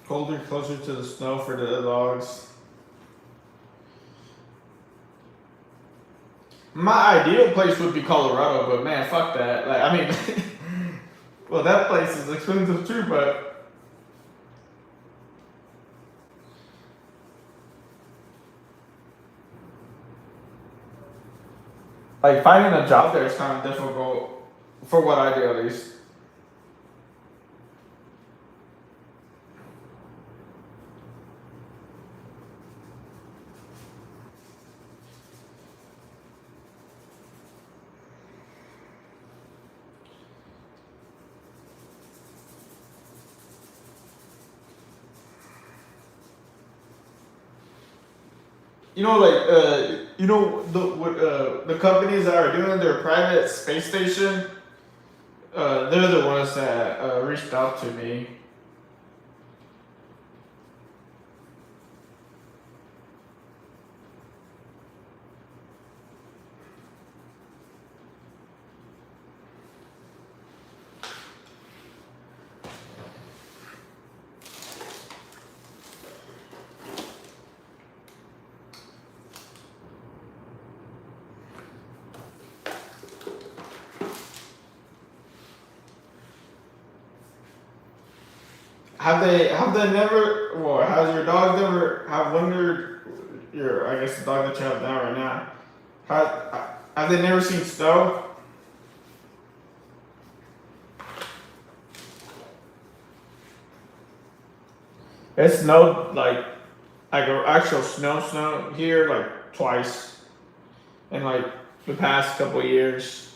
colder, closer to the snow for the dogs. My ideal place would be Colorado, but man, fuck that. Like, I mean, well, that place is expensive too, but like finding a job there is kind of difficult for what I do, at least. The companies that are doing their private space station, they're the ones that reached out to me. Have they never, well, has your dog never have wondered, I guess the dog that you have now right now, have they never seen snow? It snowed like actual snow here like twice in like the past couple of years.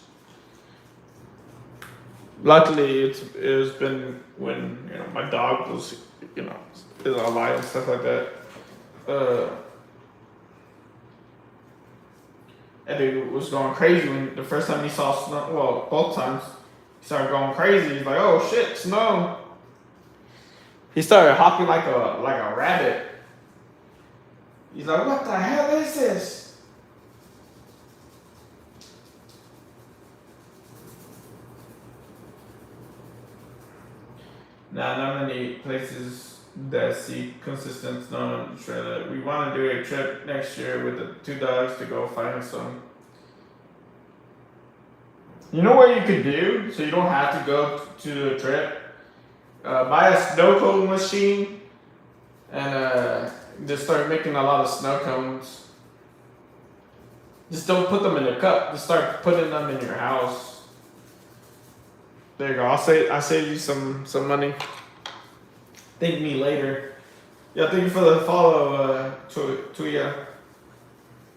Luckily, it's been when my dog was is alive and stuff like that. That dude was going crazy when the first time he saw snow. Well, both times he started going crazy. He's like, "Oh shit, snow!" He started hopping like a rabbit. He's like, "What the hell is this?" Nah, not many places that see consistent snow in Australia. We want to do a trip next year with the two dogs to go find some. You know what you could do so you don't have to go to the trip? Buy a snow cone machine and just start making a lot of snow cones. Just don't put them in a cup. Just start putting them in your house. There you go. I'll save you some money. Thank me later. Yeah, thank you for the follow, Tuya.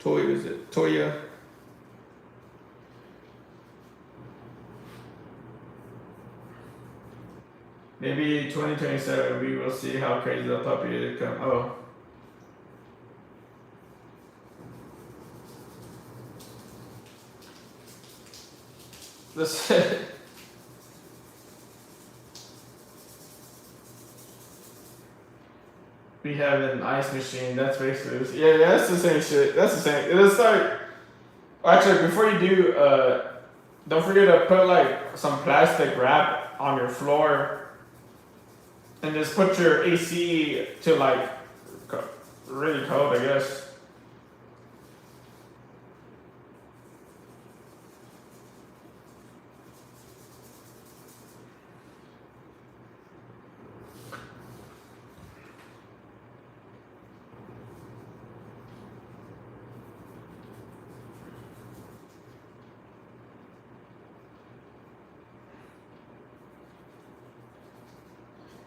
Toya, is it Toya? Maybe 2027 we will see how crazy the puppy is come. Oh. This we have an ice machine. That's basically yeah. That's the same shit. That's the same. It'll start. Actually, before you do, don't forget to put like some plastic wrap on your floor, and just put your AC to like really cold, I guess.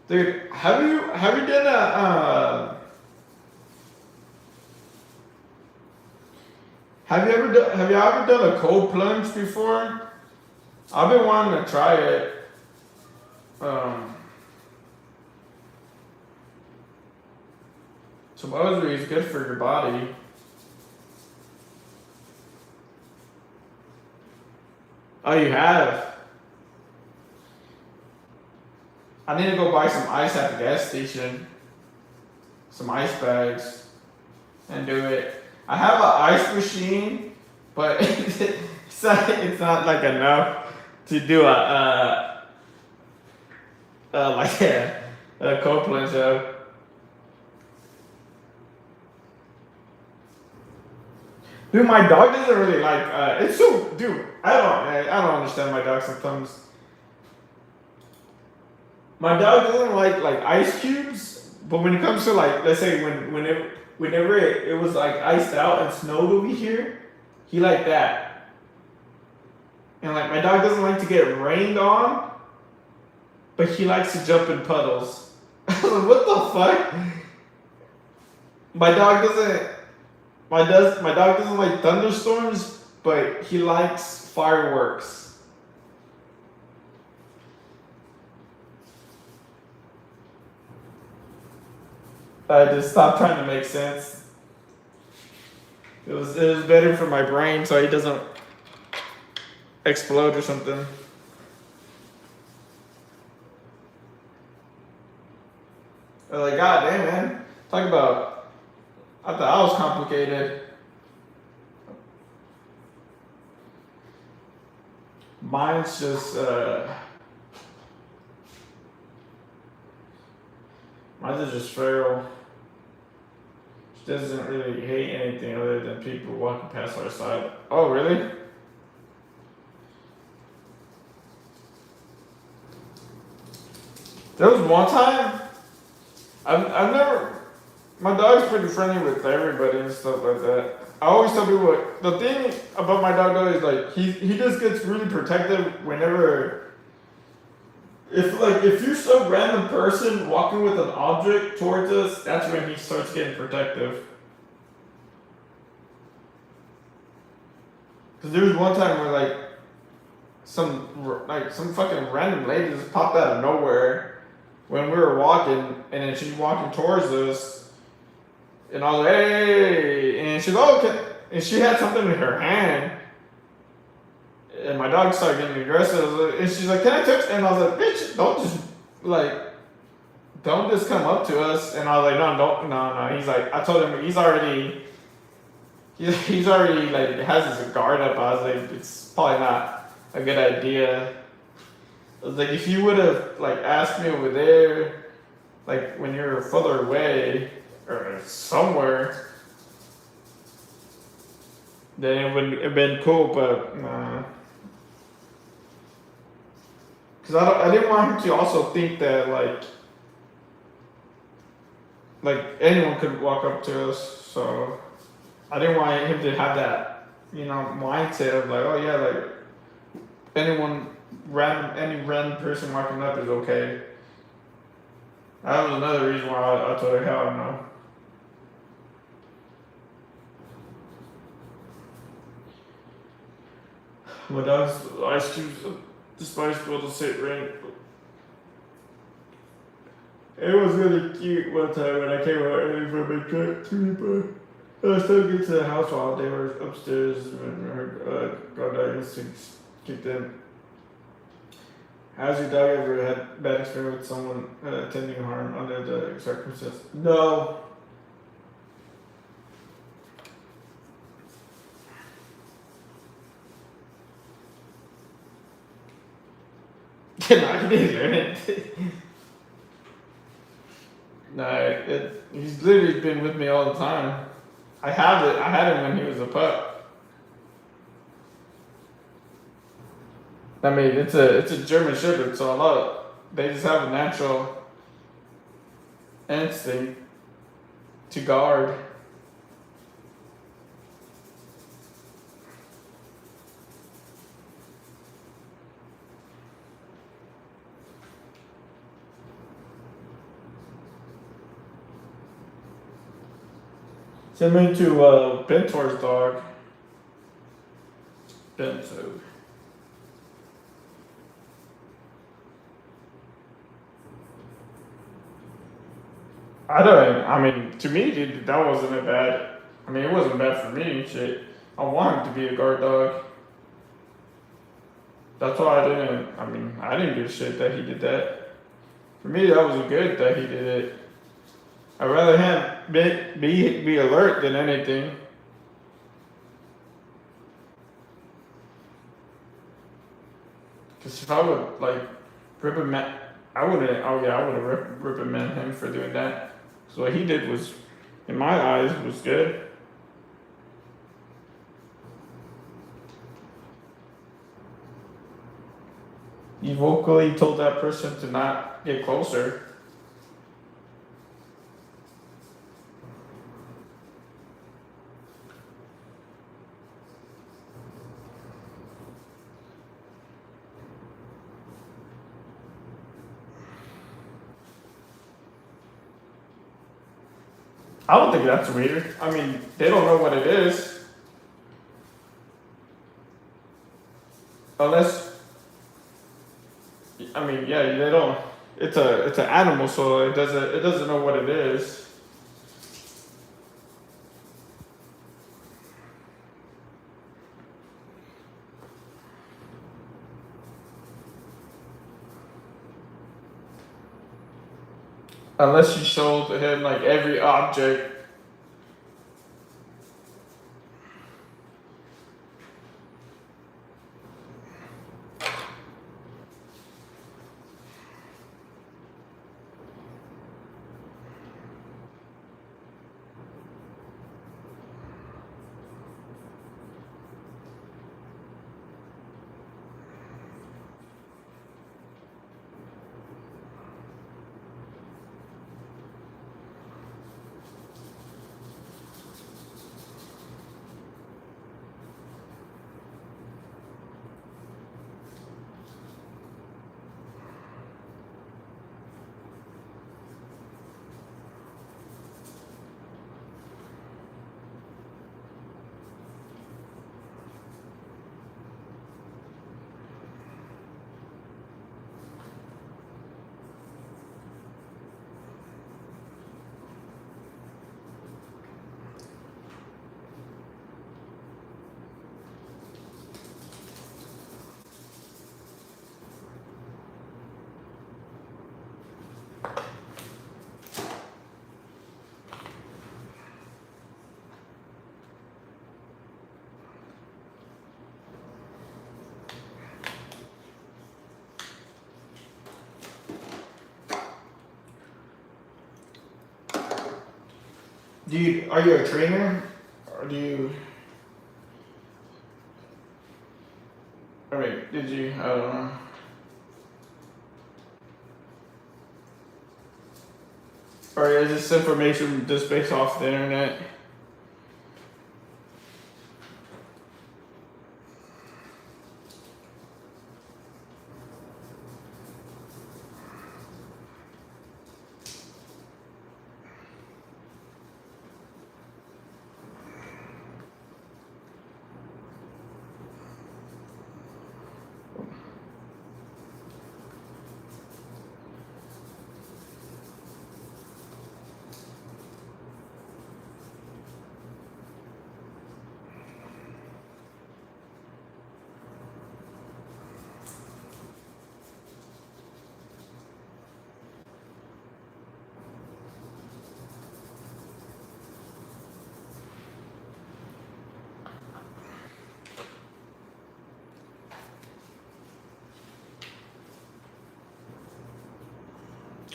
Dude, have you done a have you ever done a cold plunge before? I've been wanting to try it. Supposedly it's good for your body. Oh, you have? I need to go buy some ice at the gas station. Some ice bags. And do it. I have an ice machine, but it's not like enough to do like a cold plunge though. Dude, my dog doesn't really like it's so dude, I don't understand my dog sometimes. My dog doesn't like ice cubes, but when it comes to like let's say whenever it was like iced out and snowed over here, he liked that. And like my dog doesn't like to get rained on, but he likes to jump in puddles. What the fuck? My dog doesn't like thunderstorms, but he likes fireworks. I just stopped trying to make sense. It was better for my brain so he doesn't explode or something. I was like, God damn, man. Talk about, I thought I was complicated. Mine's just, mine's is just feral. She doesn't really hate anything other than people walking past our side. Oh, really? There was one time, I've never, my dog's pretty friendly with everybody and stuff like that. I always tell people, the thing about my dog though is like, he just gets really protective whenever, if you saw a random person walking with an object towards us, that's when he starts getting protective. Cause there was one time where like, some fucking random lady just popped out of nowhere when we were walking, and then she's walking towards us, and I was like, hey, and she's like, oh, okay. And she had something in her hand, and my dog started getting aggressive, and she's like, can I touch? And I was like, bitch, don't just come up to us. And I was like, no. He's like, I told him he's already like has his guard up. I was like, it's probably not a good idea. I was like, if you would have like asked me over there, like when you're further away or somewhere, then it would have been cool. But nah. Cause I didn't want him to also think that like anyone could walk up to us. So I didn't want him to have that, mindset of like, oh yeah, like any random person walking up is okay. That was another reason why I told her, hell no. My dog's ice cubes disposable to sit rent. It was really cute one time when I came out early for my trip to but I still get to the house while they were upstairs when her granddad used to keep them. Has your dog ever had bad experience with someone attending harm under the circumstances? No. No, he didn't learn it. No, he's literally been with me all the time. I had him when he was a pup. I mean, it's a German Shepherd, so they just have a natural instinct to guard. Send me to Bentor's dog. Bento. I mean, to me, dude, that wasn't a bad. I mean, it wasn't bad for me. Shit, I want him to be a guard dog. That's why I didn't. I mean, I didn't give a shit that he did that. For me, that was good that he did it. I'd rather him be alert than anything. Because if I would like reprimand, I wouldn't. Oh yeah, I would have reprimanded him for doing that. So what he did was, in my eyes, was good. You vocally told that person to not get closer. I don't think that's weird. I mean, they don't know what it is. Unless, I mean, yeah, they don't. It's an animal, so it doesn't know what it is. Unless you showed him like every object. Are you a trainer, or do you? I mean, did you? I don't know. Or is this information just based off the internet?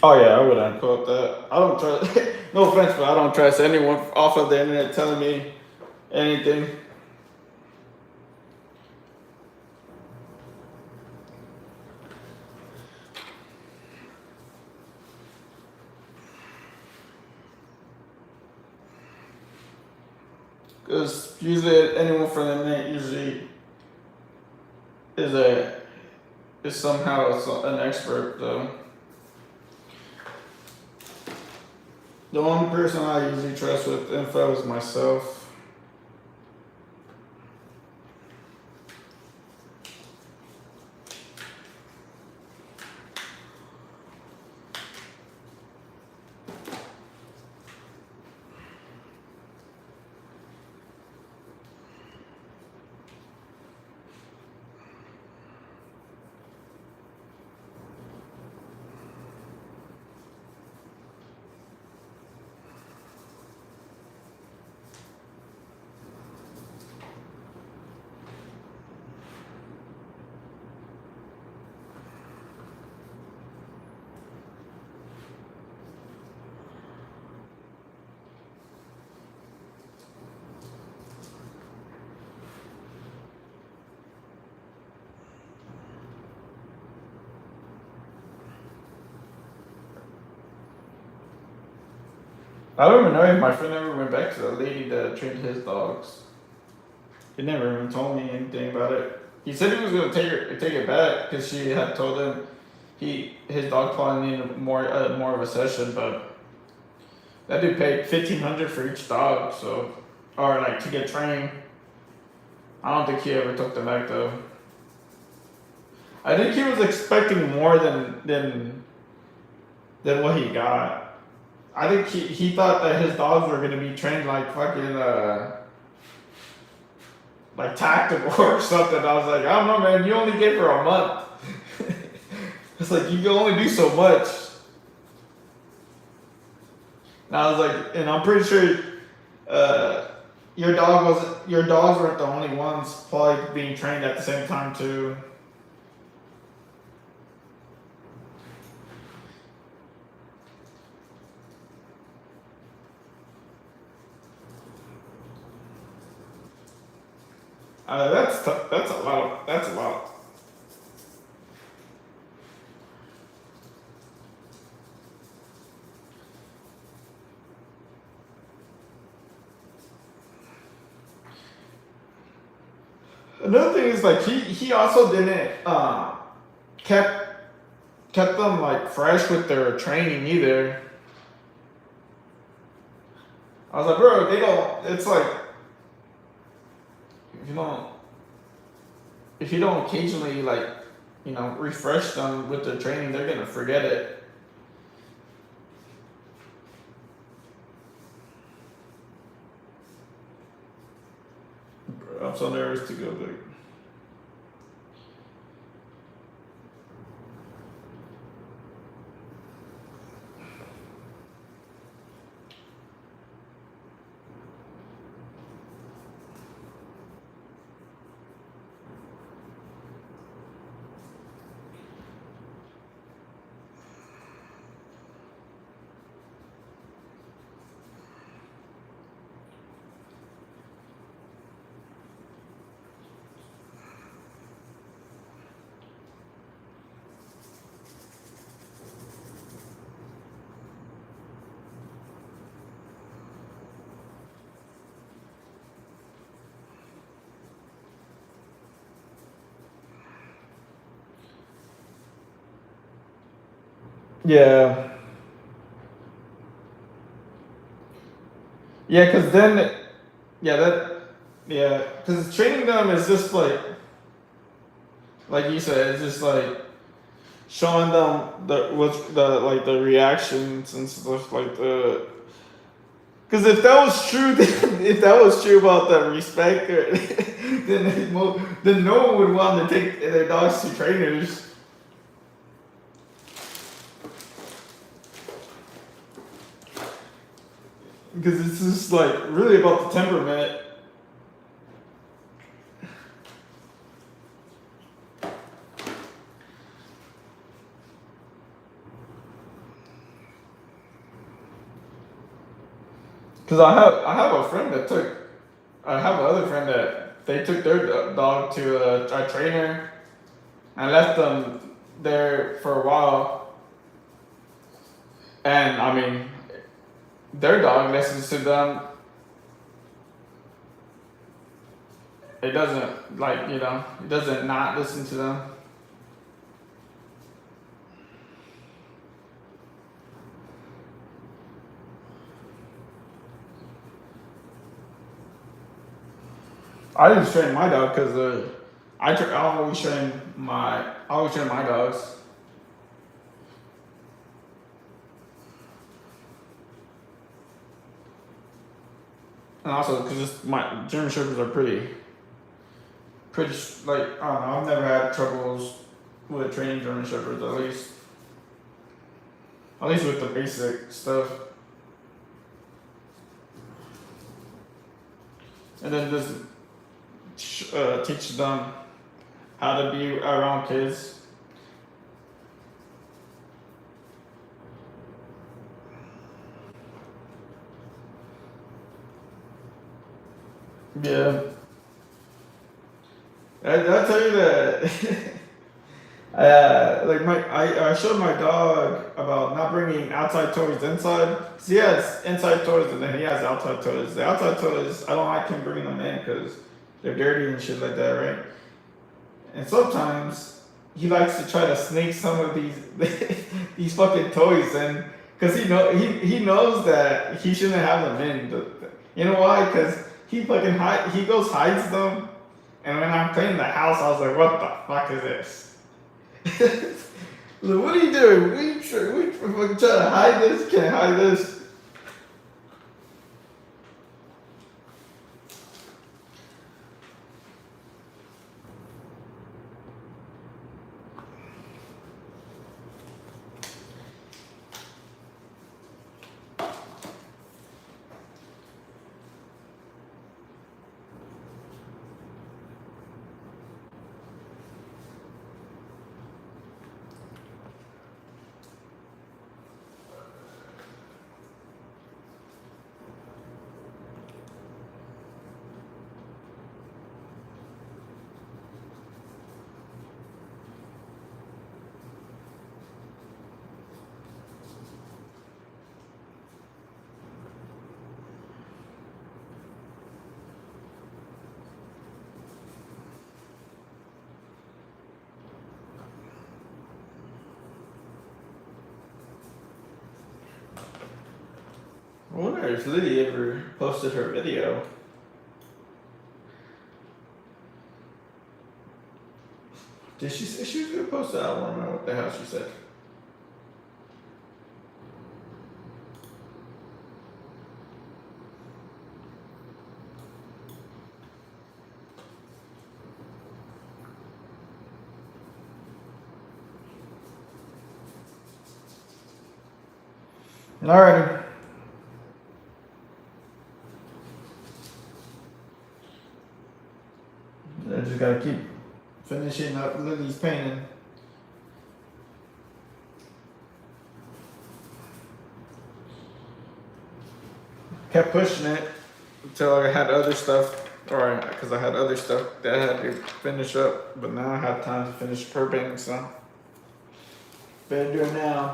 Oh yeah, I wouldn't quote that. I don't trust. No offense, but I don't trust anyone off of the internet telling me anything. Because usually anyone from the internet usually is a is somehow an expert though. The only person I usually trust with info is myself. I don't even know if my friend ever went back to the lady that trained his dogs. He never even told me anything about it. He said he was gonna take it back because she had told him his dog probably needed more of a session, but that dude paid $1,500 for each dog, so or like to get trained. I don't think he ever took them back though. I think he was expecting more than what he got. I think he thought that his dogs were gonna be trained like fucking like tactical or something. I was like, I don't know, man. You only get for a month. It's like you can only do so much. And I was like, and I'm pretty sure your dogs weren't the only ones probably being trained at the same time too. That's a lot. That's a lot. Another thing is like he also didn't kept kept them like fresh with their training either. I was like, bro, they don't. It's like if you don't if you don't occasionally like refresh them with their training, they're gonna forget it. Bro, I'm so nervous to go back. Yeah. Yeah, because then, yeah, yeah, because training them is just like you said, it's just like showing them the reactions and stuff like the. Because if that was true, if that was true about the respect, then no one would want to take their dogs to trainers. Because it's just like really about the temperament. Cause I have a friend that took I have another friend that they took their dog to a trainer and left them there for a while, and I mean their dog listens to them. It doesn't like it doesn't not listen to them. I just train my dog because I always train my dogs. And also because my German Shepherds are pretty like I don't know. I've never had troubles with training German Shepherds at least with the basic stuff. And then just teach them how to be around kids. Yeah. I tell you that I showed my dog about not bringing outside toys inside. 'Cause he has inside toys and then he has outside toys. The outside toys I don't like him bringing them in because they're dirty and shit like that, right? And sometimes he likes to try to sneak some of these these fucking toys in because he knows that he shouldn't have them in. You know why? Because he fucking he goes hides them, and when I'm cleaning the house, I was like, what the fuck is this? Like, what are you doing? We fucking trying to hide this? Can't hide this. I wonder if Lydia ever posted her video. Did she say she was gonna post that? I don't remember what the hell she said. Alrighty. I just gotta keep finishing up Lily's painting. Kept pushing it until I had other stuff, or because I had other stuff that I had to finish up, but now I have time to finish her painting, so better do it now.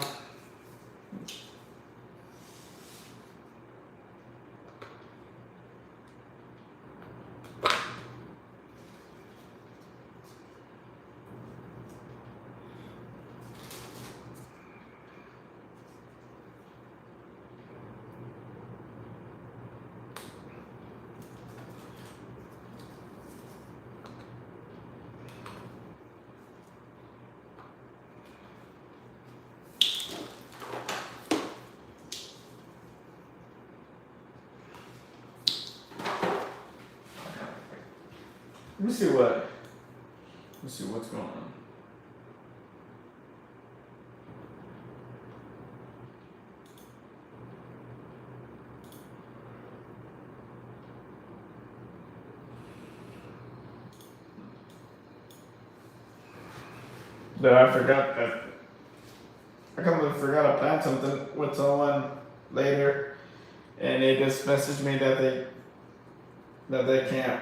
Let me see what's going on. That I forgot that I completely forgot to plan something with someone later. and they just messaged me that they can't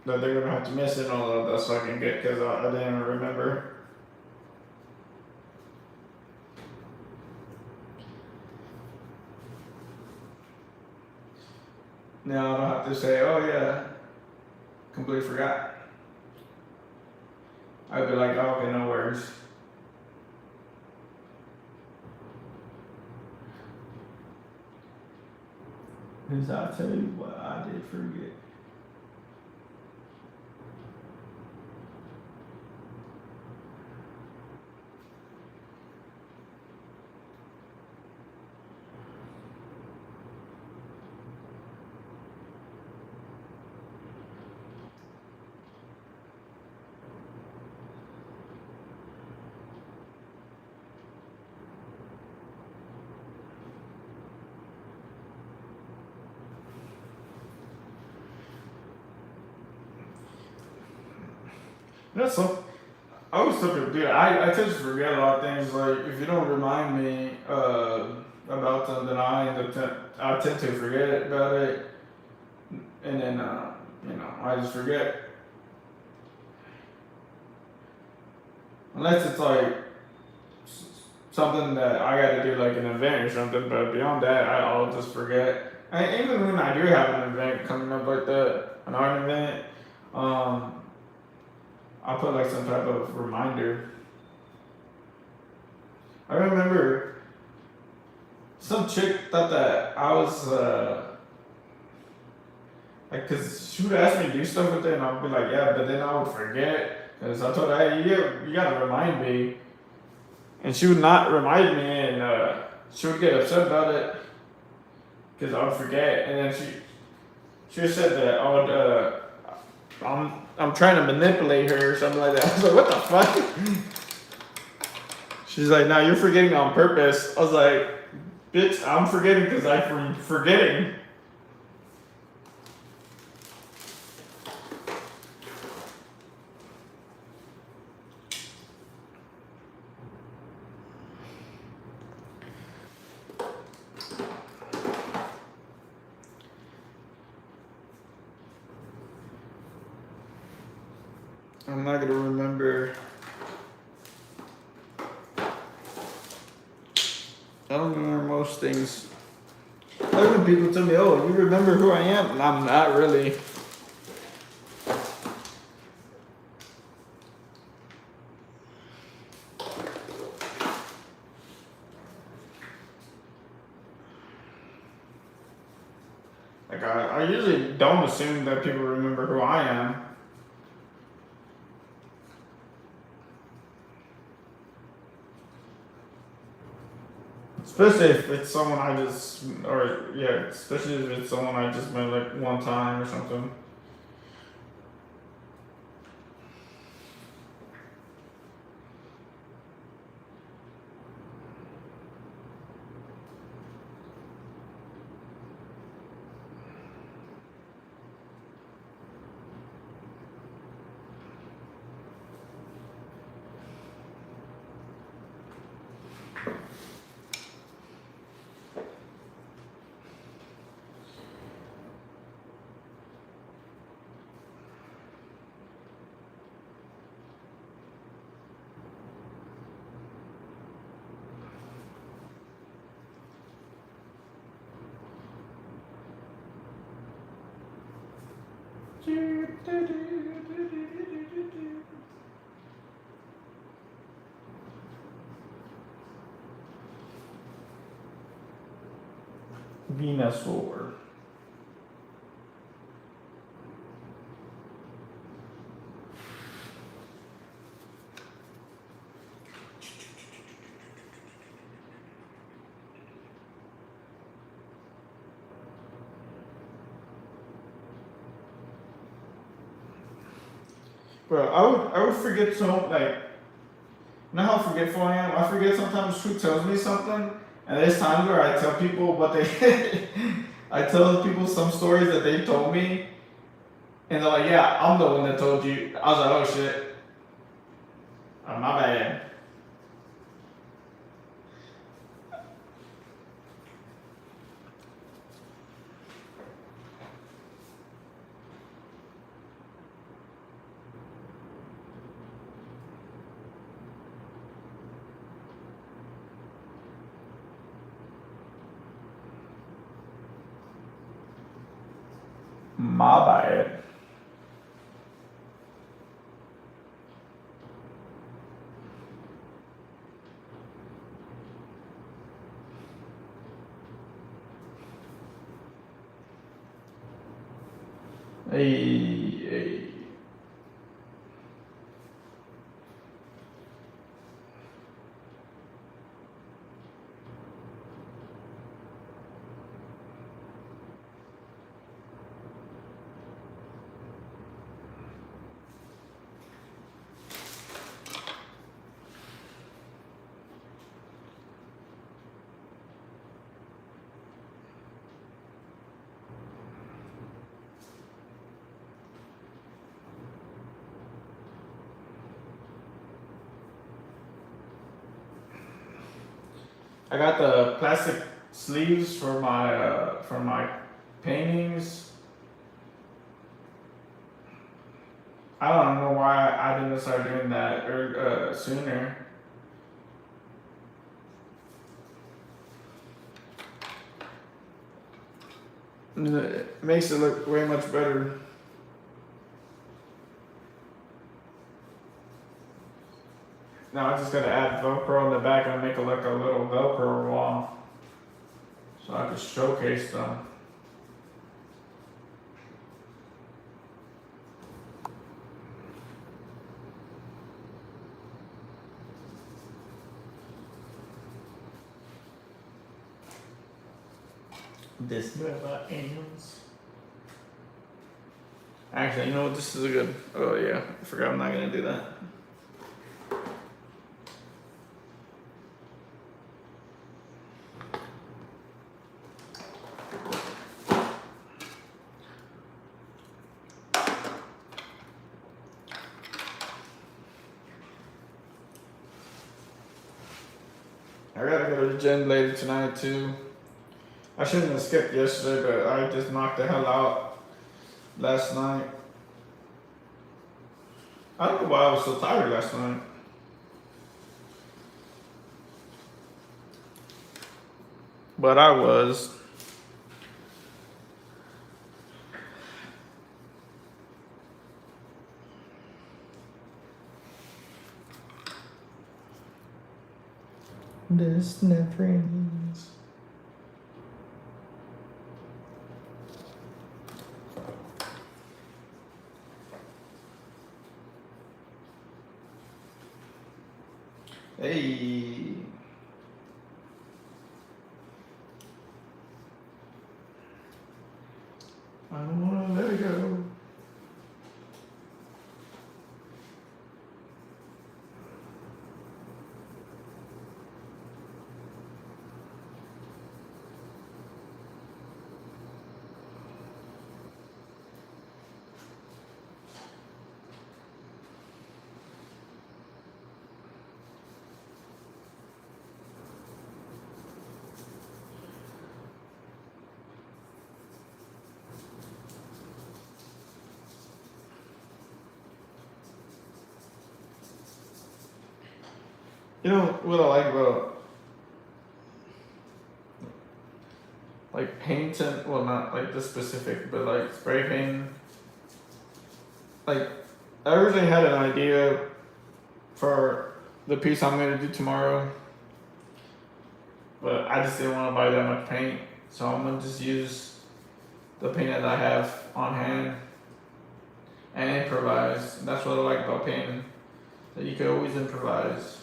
that they're gonna have to miss it and all of that, so I can get because I didn't remember. Now I don't have to say, oh yeah, completely forgot. I'd be like, oh, okay, no worries. Because I'll tell you what I did forget. That's so. I was such a dude. I tend to forget a lot of things. Like if you don't remind me about them, then I tend to forget about it, and then I just forget. Unless it's like something that I got to do, like an event or something. But beyond that, I'll just forget. And even when I do have an event coming up like that, an art event, I'll put like some type of reminder. I remember some chick thought that I was like, cause she would ask me to do stuff with it, and I'd be like, yeah, but then I would forget. Cause I told her, hey, you gotta remind me, and she would not remind me, and she would get upset about it, cause I would forget, and then she said that I would I'm trying to manipulate her or something like that. I was like, what the fuck? She's like, no, you're forgetting on purpose. I was like, bitch, I'm forgetting because I'm forgetting. I'm not gonna remember. I don't remember most things. Like when people tell me, oh, you remember who I am? And I'm not really. Like I usually don't assume that people remember who I am. Especially if it's someone especially if it's someone I just met like one time or something. Venusaur. Bro, I would forget so like, you know how forgetful I am? I forget sometimes who tells me something, and there's times where I tell people what they I tell people some stories that they told me, and they're like, yeah, I'm the one that told you. I was like, oh shit. Oh, my bad. My bad. Hey, hey. I got the plastic sleeves for my paintings. I don't know why I didn't start doing that sooner. It makes it look way much better. Now I just gotta add Velcro in the back and make it look a little Velcro wall, so I can showcase them. This never ends. Actually, you know what? This is a good. Oh yeah, I forgot I'm not gonna do that. I gotta go to the gym later tonight too. I shouldn't have skipped yesterday, but I just knocked the hell out last night. I don't know why I was so tired last night. But I was. This never ends. Hey. I don't wanna let it go. You know what I like about like painting? Well, not like this specific, but like spray painting. Like I originally had an idea for the piece I'm gonna do tomorrow, but I just didn't want to buy that much paint, so I'm gonna just use the paint that I have on hand and improvise. And that's what I like about painting, that you can always improvise.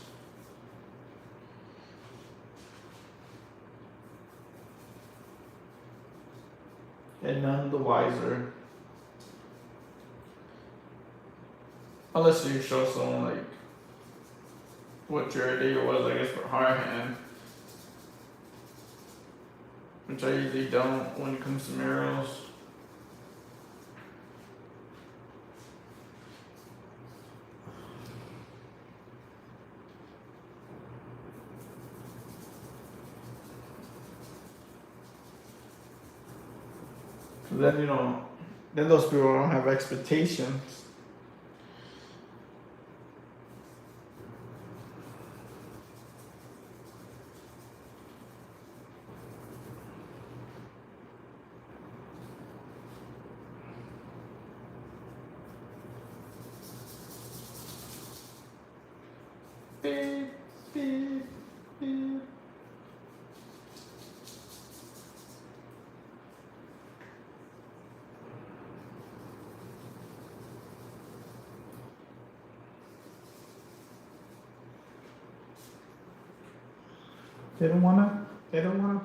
And none the wiser. Unless you show someone like what your idea was, I guess, for hard hand. Which I usually don't when it comes to murals. Then then those people don't have expectations. They don't wanna. They don't wanna.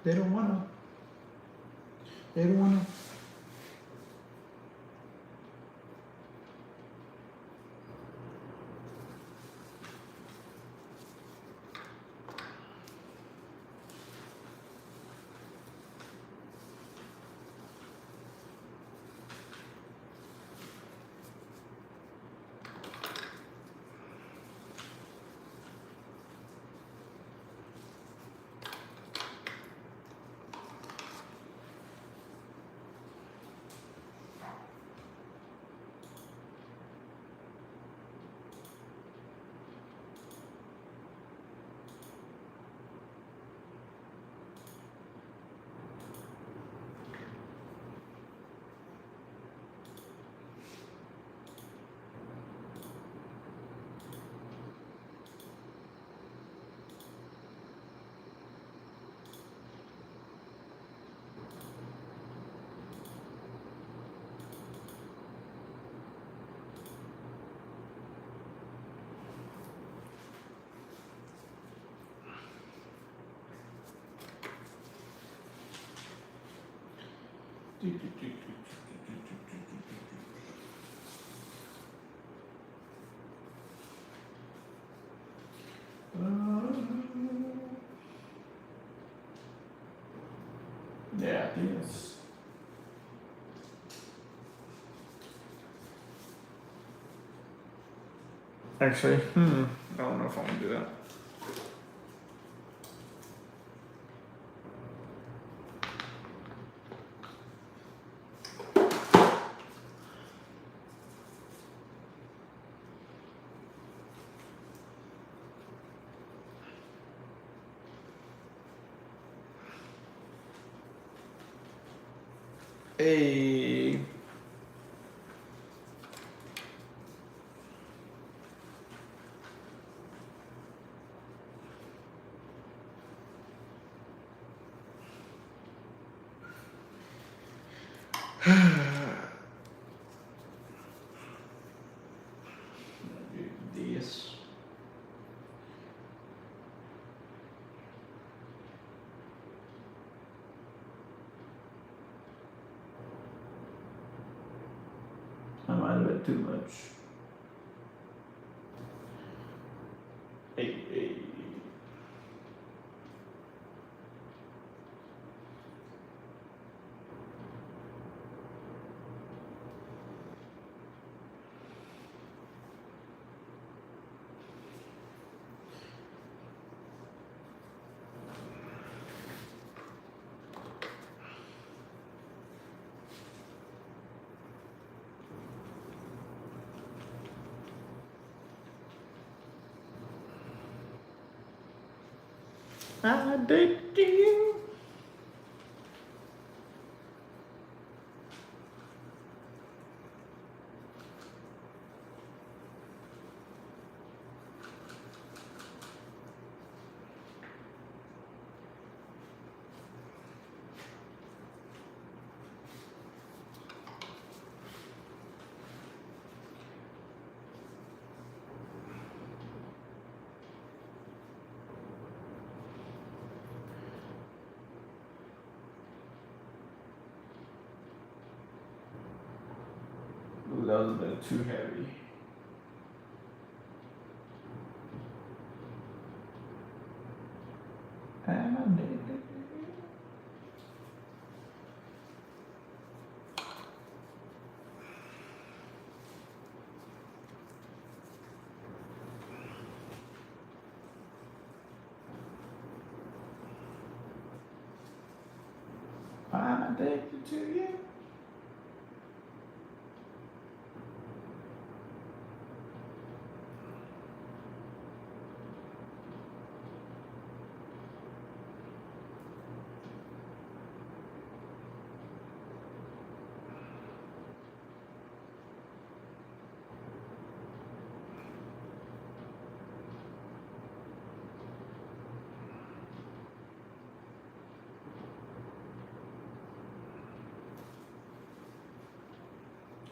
They don't wanna. They don't wanna. Yeah, yes. Actually, I don't know if I want to do that. Hey. This. I might have been too much. Hey. I did you. Ooh, that was a bit too heavy. I'm addicted. I'm addicted to you.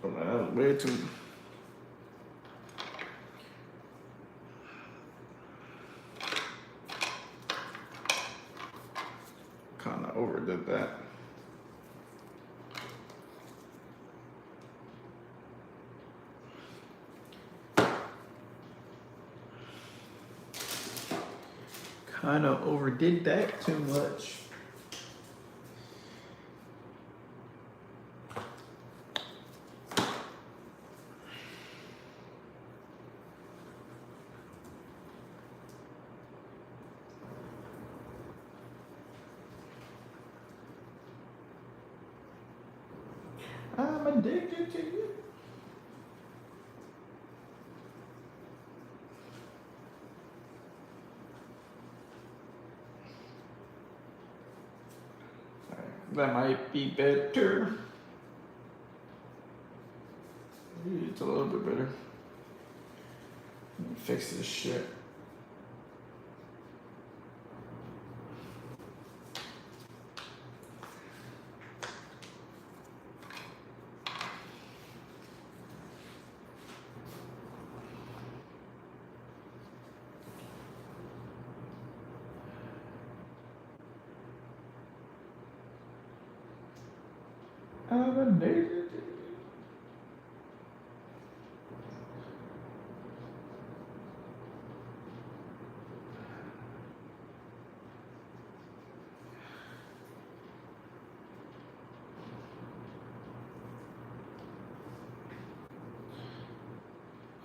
Oh, man, that was way too. Kind of overdid that. Kind of overdid that too much. I'm addicted to you. That might be better. It's a little bit better. Let me fix this shit. I'm addicted.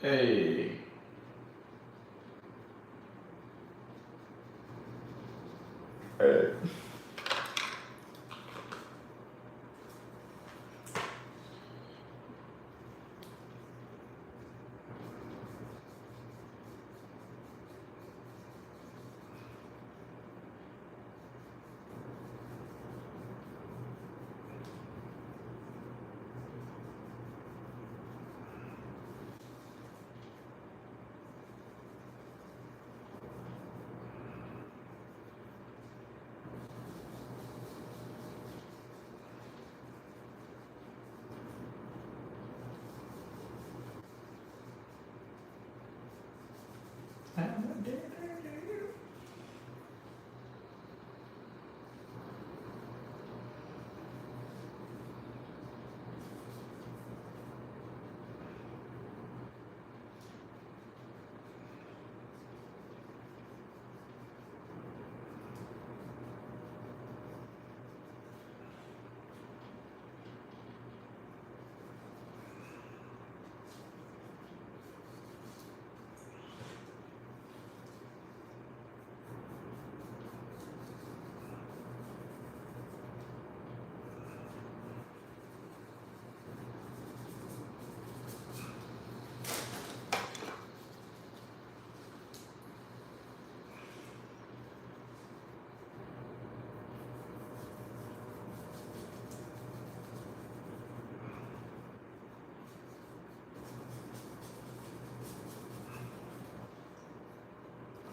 Hey. Hey. I'm addicted to you.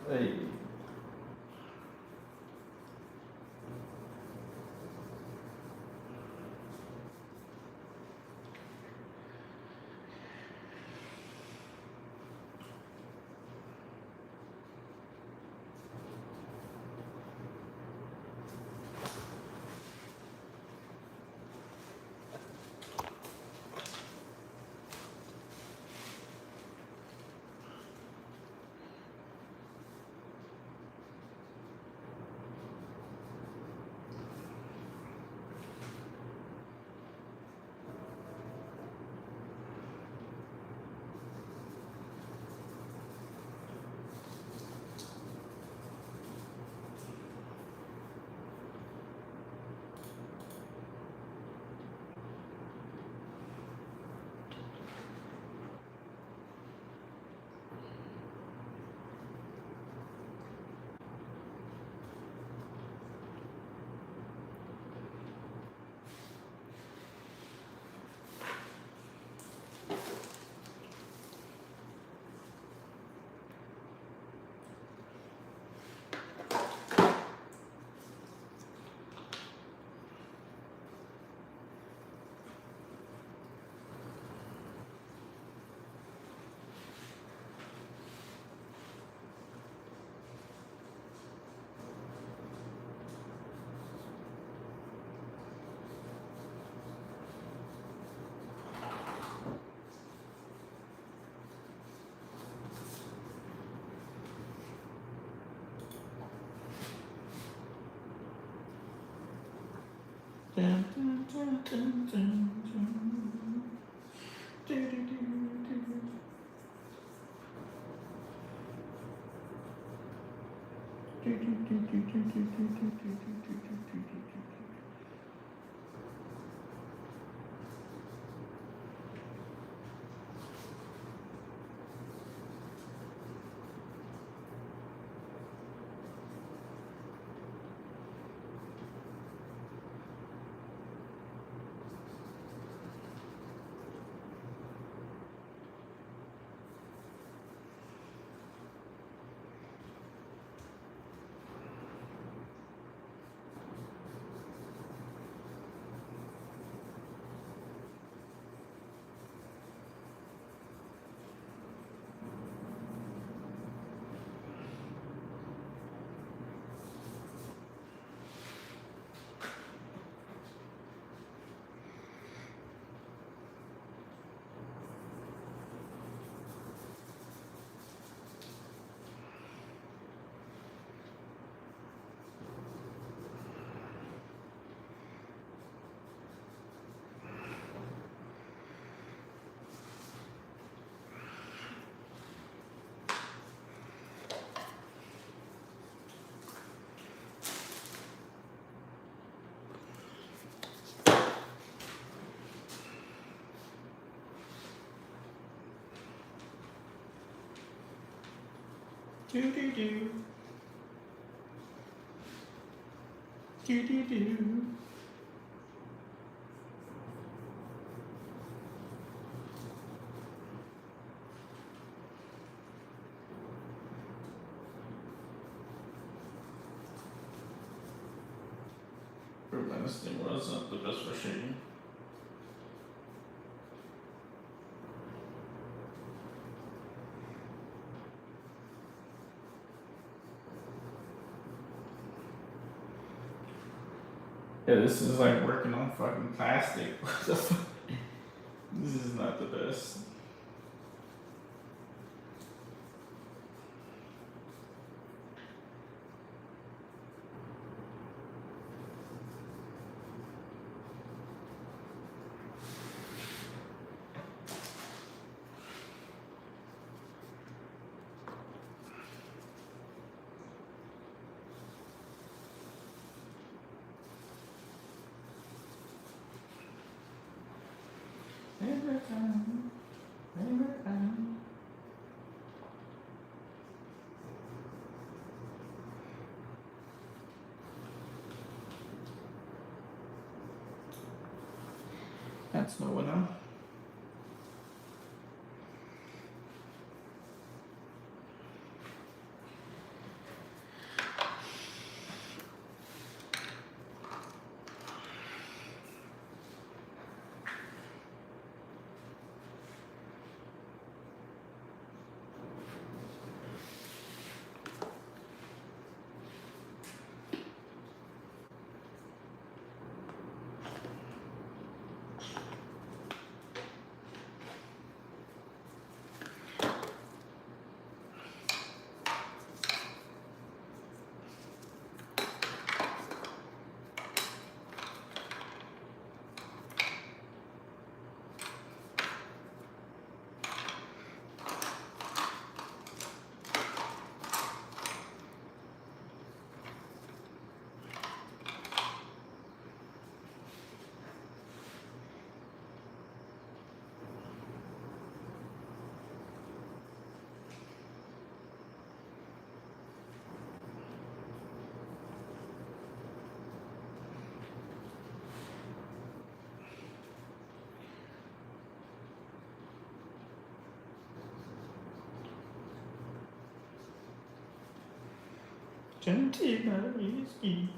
Hey. Dun, dun, dun, dun, dun, dun. Do, do, do, do. Do, do, do, do, do, do, do, do, do, do, do, do. Do do do. Do do do. This thing wasn't the best for shading. Yeah, this is like working on fucking plastic. What the fuck? This is not the best. That's no one else. Gentina whiskey.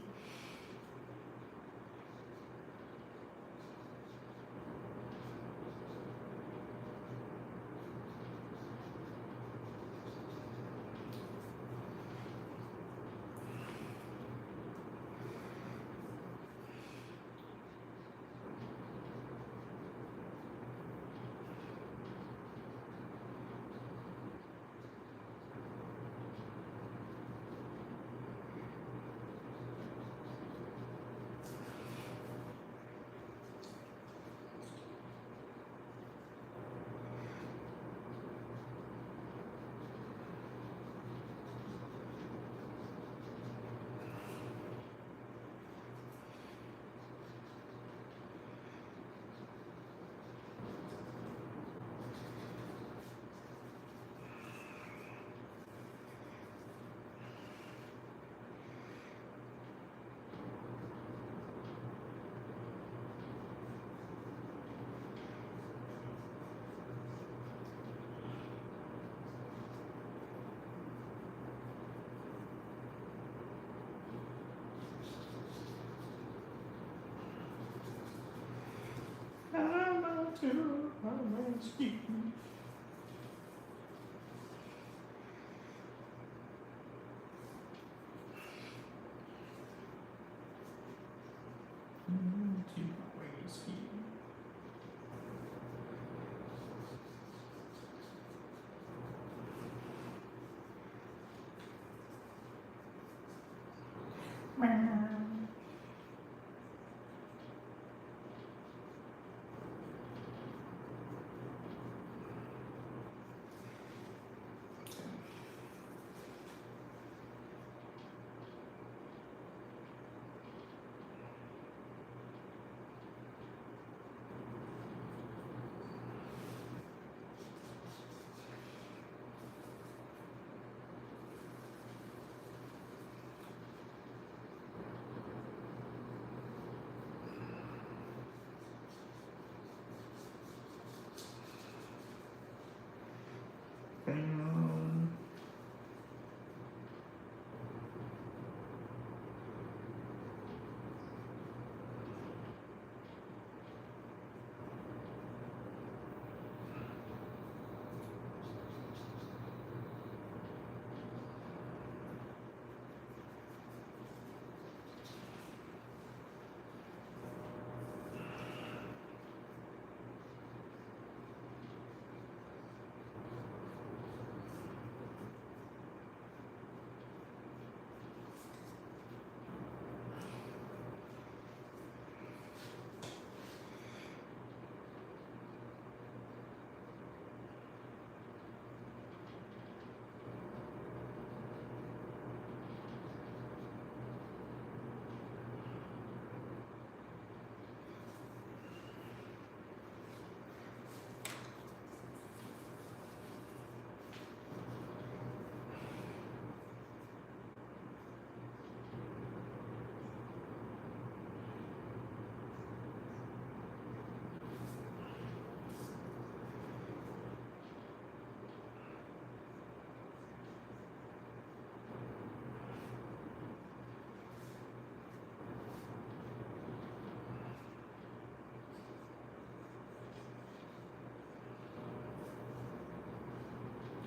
you, I'll ask you.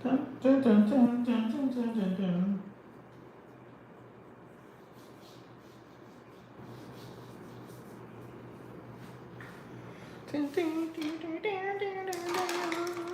Dun, dun, dun, dun, dun, dun, dun, dun, dun. Dun, dun, dun, dun, dun, dun, dun, dun.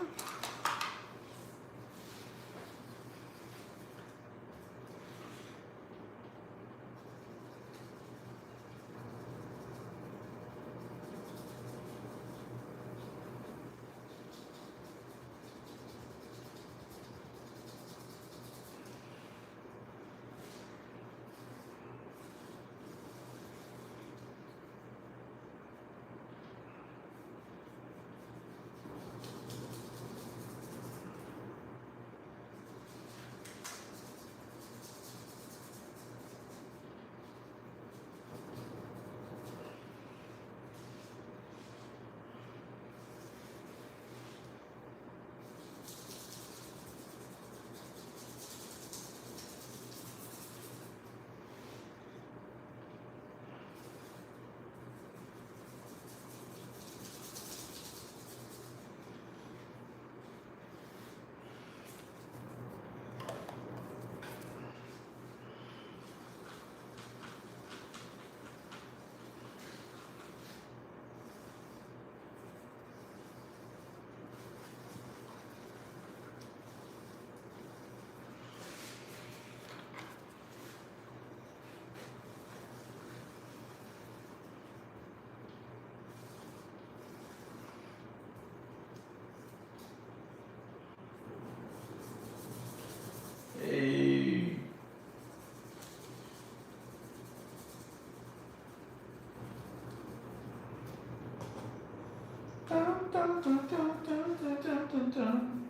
Hey. Dun, dun, dun, dun, dun, dun, dun, dun, dun.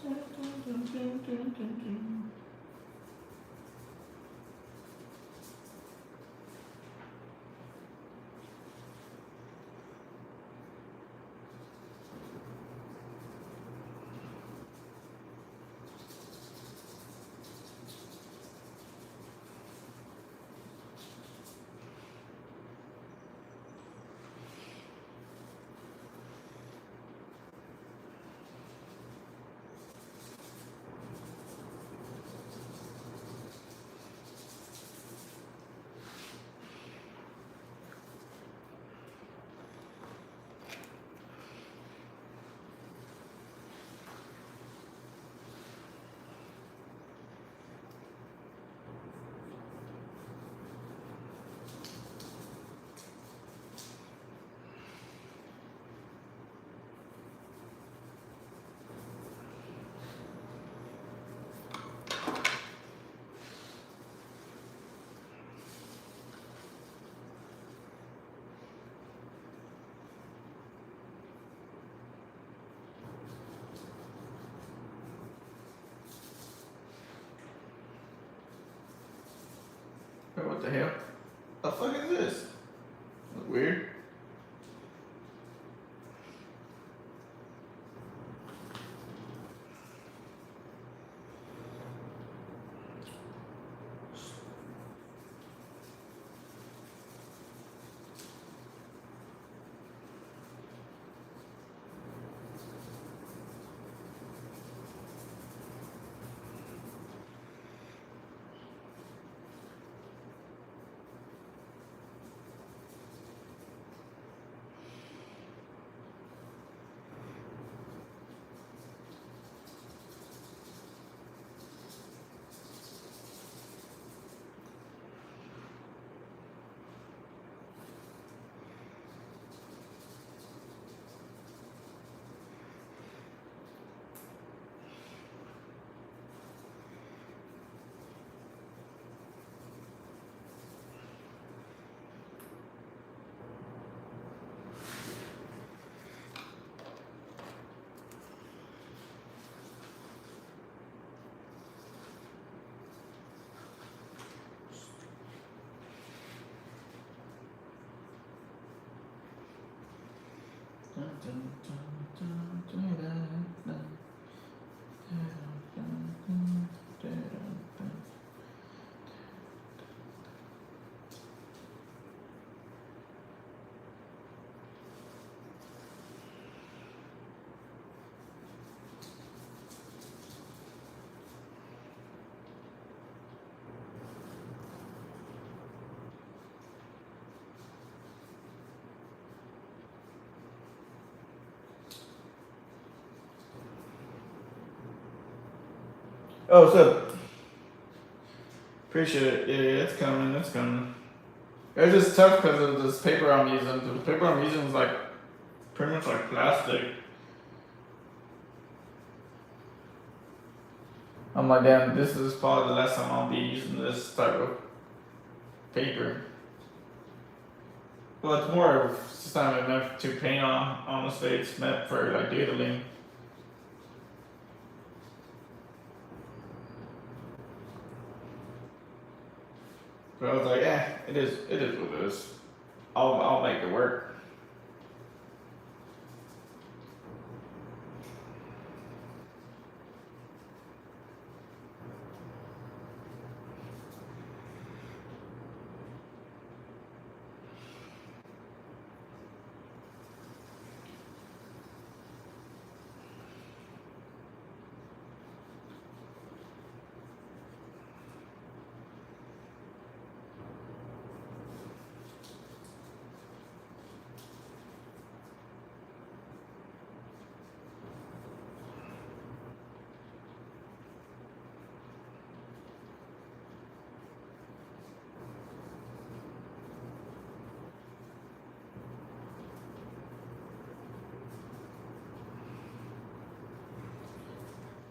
Dun, dun, dun, dun, dun, dun, dun. Wait, what the hell? The fuck is this? That's weird. Oh, what's up? Appreciate it. Yeah, it's coming. It's coming. It's just tough because of this paper I'm using. The paper I'm using is like pretty much like plastic. I'm like, damn, this is probably the last time I'll be using this type of paper. Well, it's more of it's not enough to paint on. Honestly, it's meant for like doodling. But I was like, it is what it is. I'll make it work.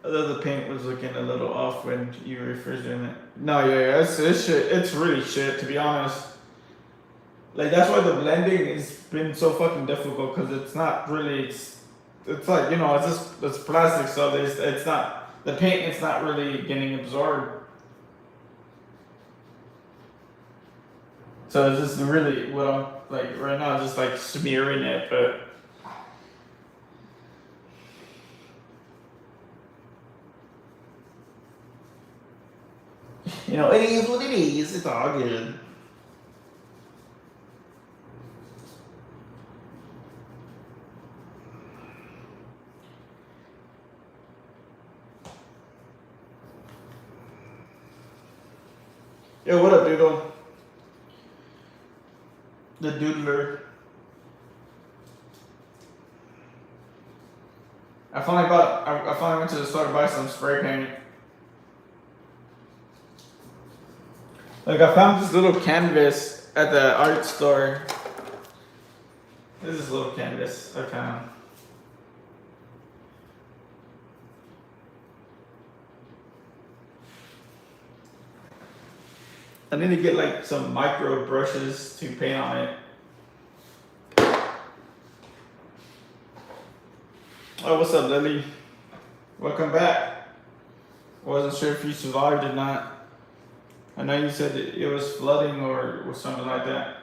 Although the paint was looking a little off when you were first doing it. No, yeah, it's shit. It's really shit, to be honest. Like, that's why the blending has been so fucking difficult, because it's not really, it's like, you know, it's plastic, so it's not, the paint, it's not really getting absorbed. So it's just really, what I'm, like, right now, just like smearing it, but. You know, it is what it is. It's all good. Yo, what up, Doodle? The Doodler. I finally went to the store to buy some spray paint. Like, I found this little canvas at the art store. This is this little canvas I found. I need to get like some micro brushes to paint on it. Oh, what's up, Lily? Welcome back. Wasn't sure if you survived or not. I know you said it was flooding or something like that.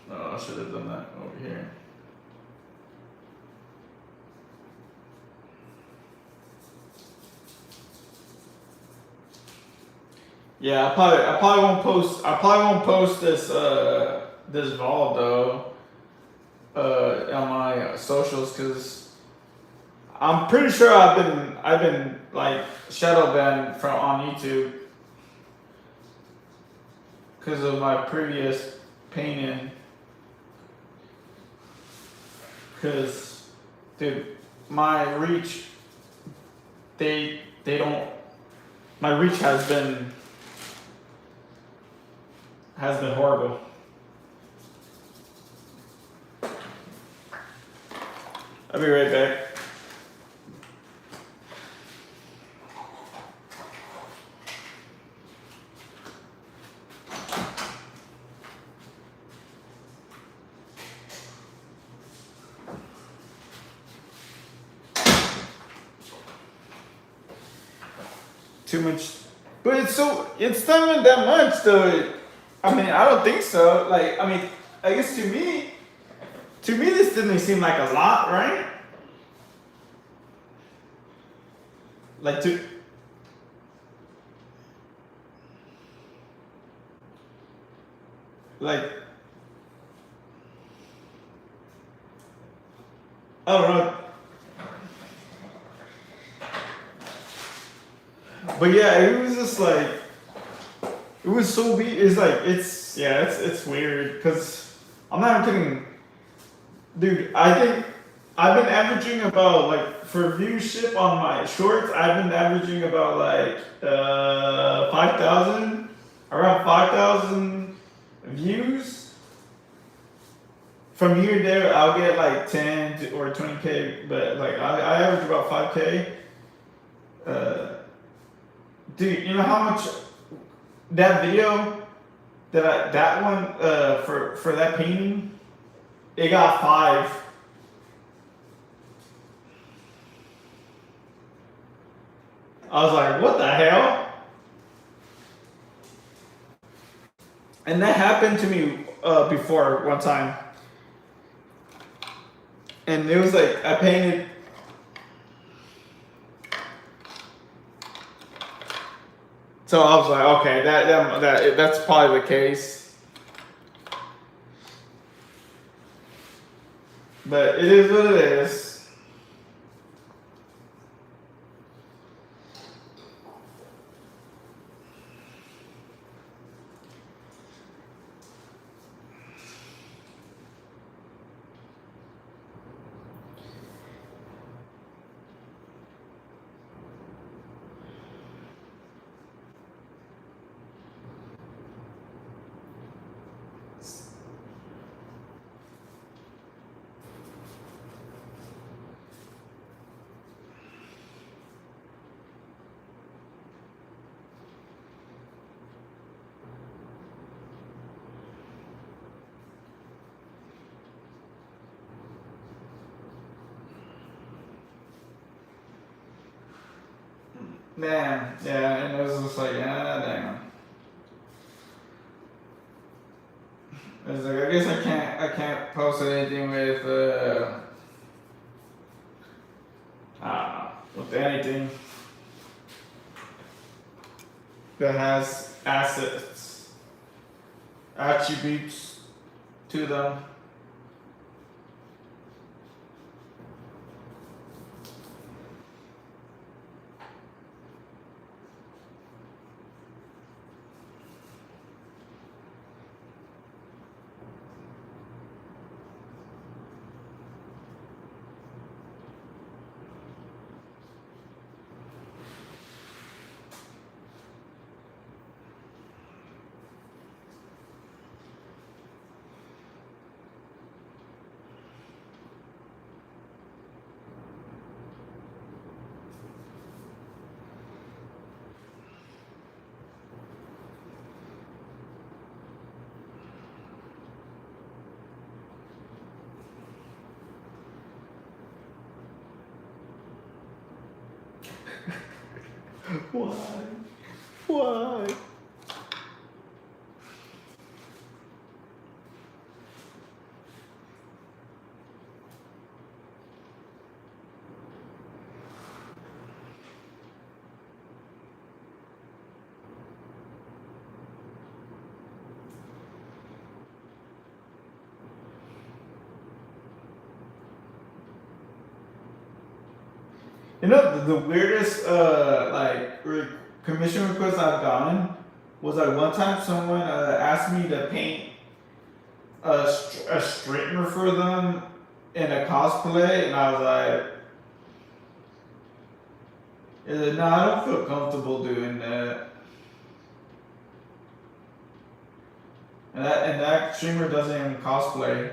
Oh, I should have done that over here. Yeah, I probably won't post this this vault though on my socials because I'm pretty sure I've been like shadow banned from on YouTube because of my previous painting. Because, dude, my reach, they don't. My reach has been horrible. I'll be right back. Too much, but it's not even that much though. I mean, I don't think so. Like, I mean, I guess to me, this didn't seem like a lot, right? Like like, I don't know. But yeah, it was just like, it was so weird. It's like, it's weird because I'm not kidding. Dude, I think I've been averaging about like for viewership on my shorts. I've been averaging about like 5,000, around 5,000 views. From here to there, I'll get like 10 or 20K, but like I average about 5K. Dude, you know how much that video that one for that painting, it got 5. I was like, what the hell? And that happened to me before one time. And it was like I painted. So I was like, okay, that's probably the case. But it is what it is. Man, yeah, and it was just like, yeah, damn. I was like, I guess I can't post anything with I don't know, with anything that has assets, attributes to them. Why? Why? You know, the weirdest commission request I've gotten was like one time someone asked me to paint a straightener for them in a cosplay, and I was like, no, I don't feel comfortable doing that. And that streamer doesn't even cosplay.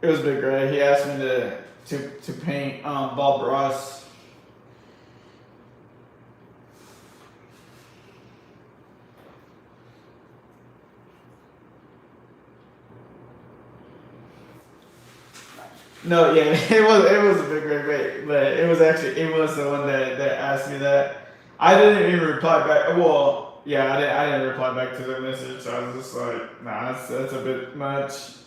It was Big Ray. He asked me to paint Bob Ross. No, yeah, it was a Big Ray, but it was the one that asked me that. I didn't even reply back. Well, yeah, I didn't reply back to the message. So I was just like, nah, that's a bit much.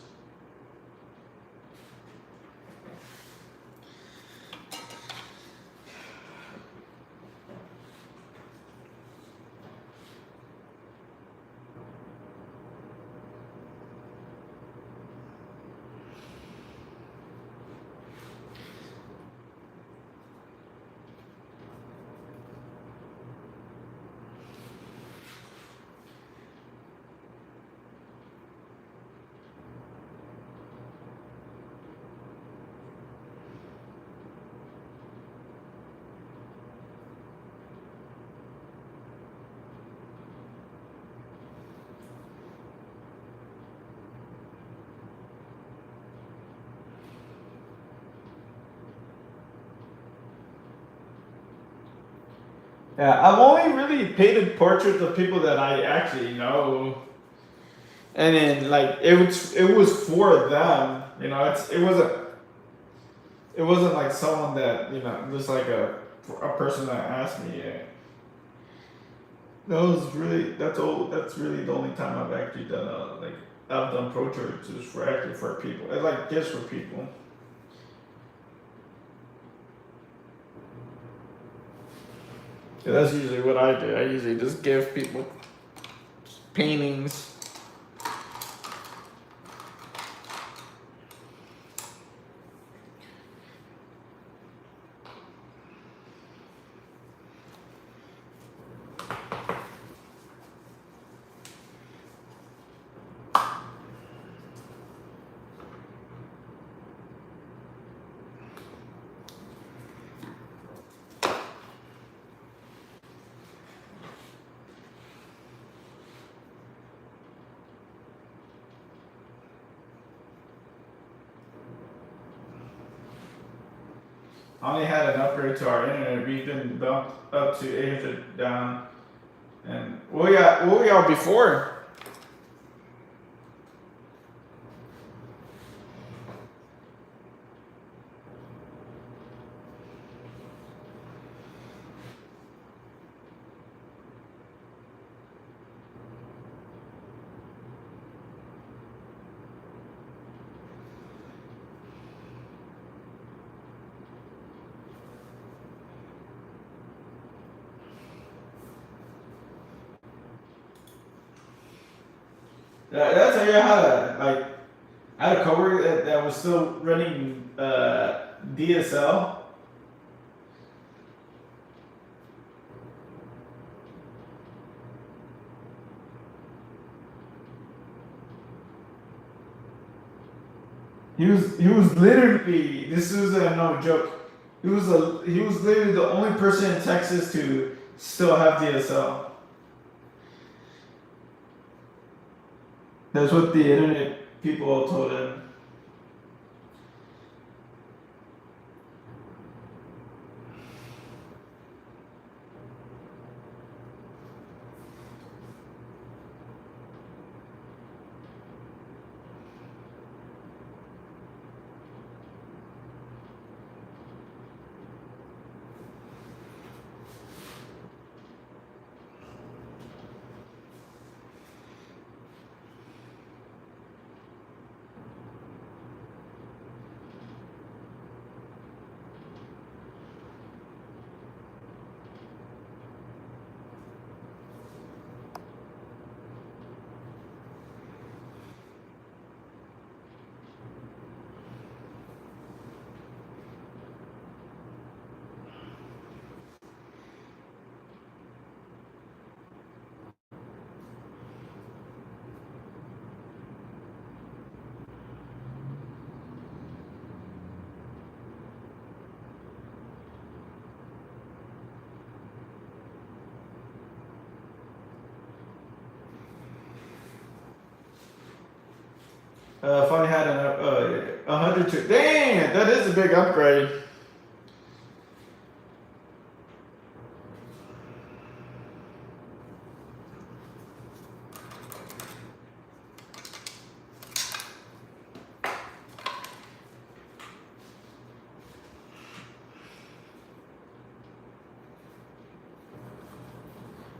Yeah, I've only really painted portraits of people that I actually know, and then like it was for them. You know, it wasn't like someone that just like a person that asked me. Yeah. That's really the only time I've actually done I've done portraits is for people. It's like gifts for people. Yeah, that's usually what I do. I usually just give people paintings. I only had an upgrade to our internet. We've been bumped up to 800 down. And what we got before? That's how you I had a coworker that was still running DSL. He was literally, this is no joke. He was literally the only person in Texas to still have DSL. That's what the internet people told him. Finally had an 102. Damn, that is a big upgrade.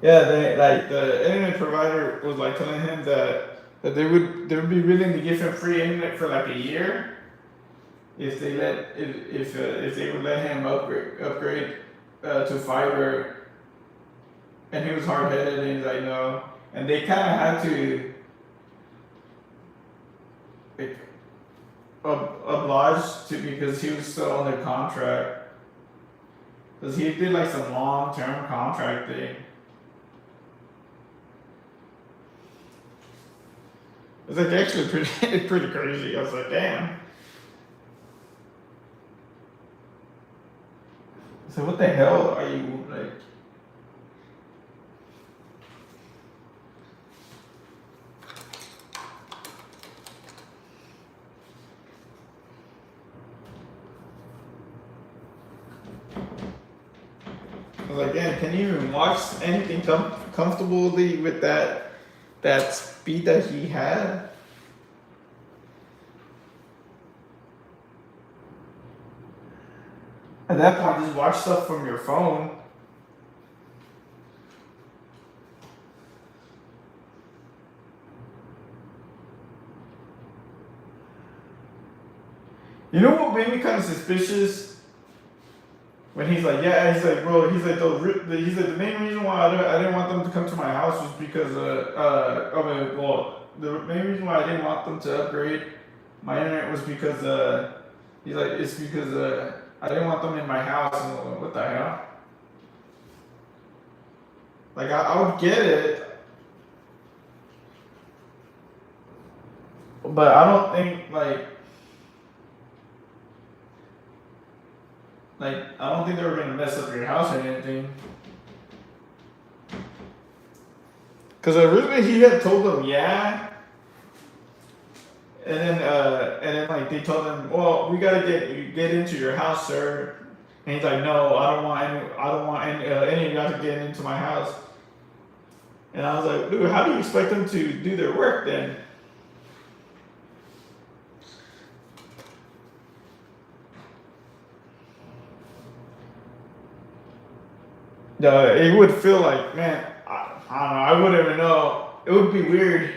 Yeah, they like the internet provider was like telling him that they would be willing to give him free internet for like a year if if they would let him upgrade to fiber, and he was hard headed and he's like no, and they kind of had to like oblige to because he was still under contract because he did like some long term contract thing. It's like actually pretty pretty crazy. I was like, damn. So what the hell are you like? I was like, damn, can you even watch anything comfortably with that speed that he had? At that point, just watch stuff from your phone. You know what made me kind of suspicious? When he's like, yeah, he's like, bro, he's like, he's like, the main reason why I didn't want them to come to my house was because, I mean, well, the main reason why I didn't want them to upgrade my internet was because, he's like, it's because, I didn't want them in my house. And I'm like, what the hell? Like, I would get it, but I don't think, I don't think they were gonna mess up your house or anything. Because originally he had told them, yeah, and then like they told him, well, we gotta get into your house, sir. And he's like, no, I don't want any of y'all to get into my house. And I was like, dude, how do you expect them to do their work then? It would feel like, man, I don't know, I wouldn't even know. It would be weird.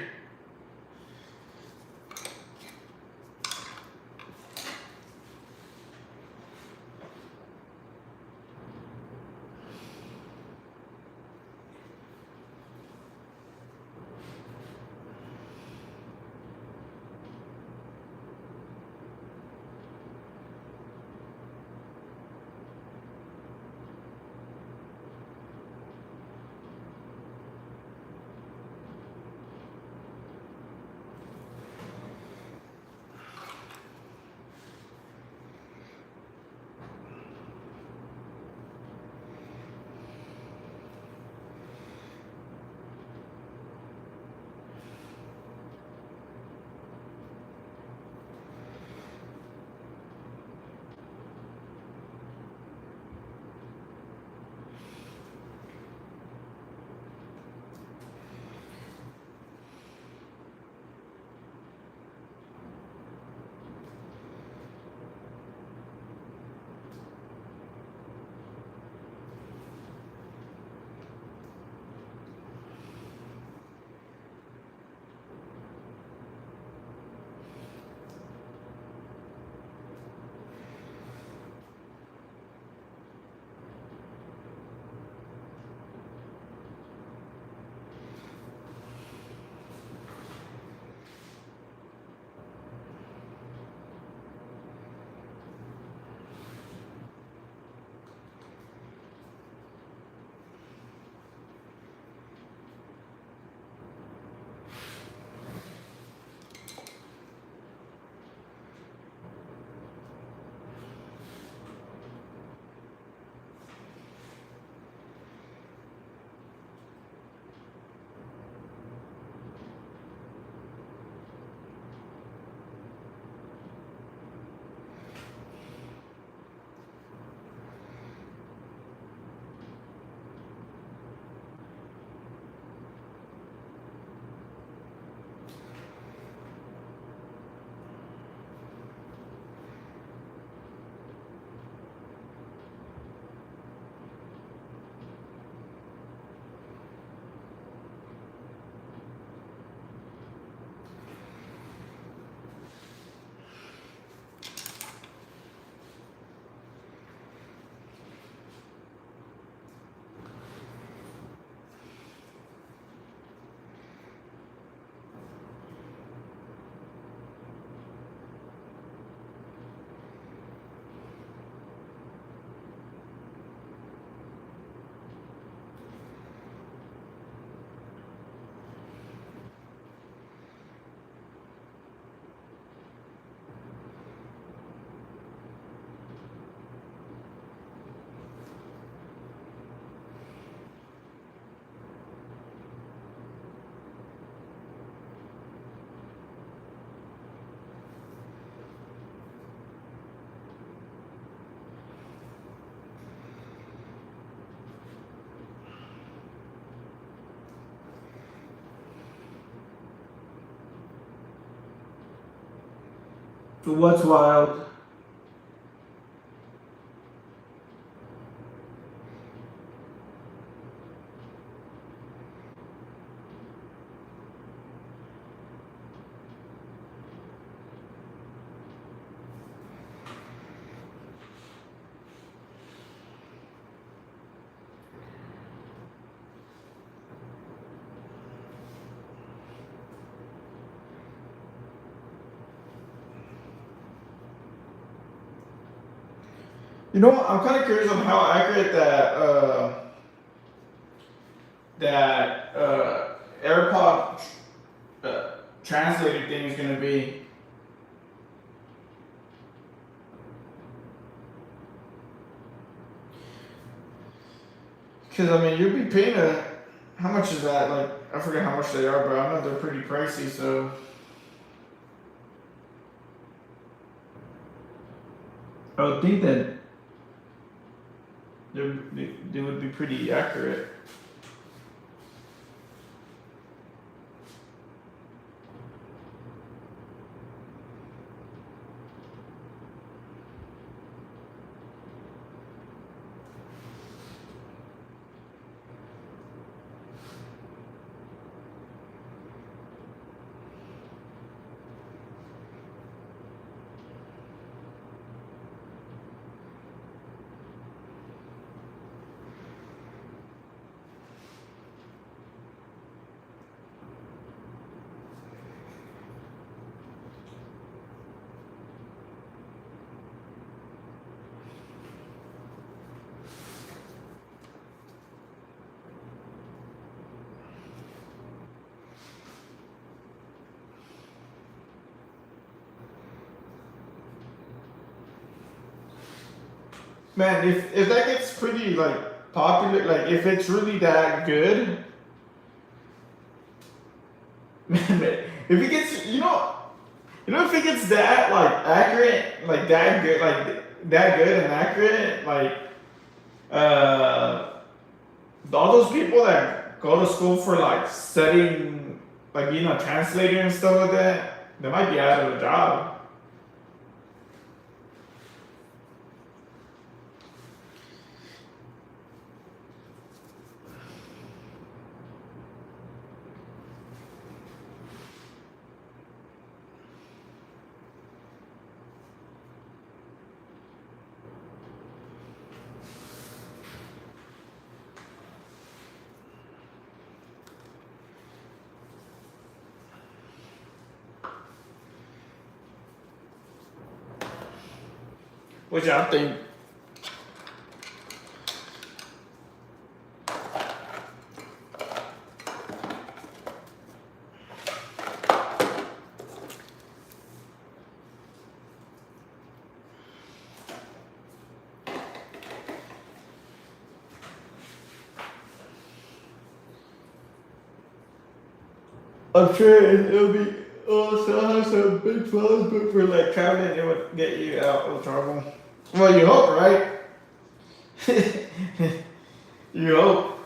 What's wild? You know, I'm kind of curious on how accurate that AirPod translator thing is gonna be. Cause I mean, you'd be paying how much is that? Like, I forget how much they are, but I know they're pretty pricey. So I would think that they would be pretty accurate. Man, if that gets pretty like popular, like if it's really that good, man, if it gets, if it gets that like accurate, like that good, like that good and accurate, like uh, all those people that go to school for like studying, like being a translator and stuff like that, they might be out of a job. Which I think. I'm sure it'll be also have some big funds, but for like traveling, it would get you out of trouble. Well, you hope, right? You hope.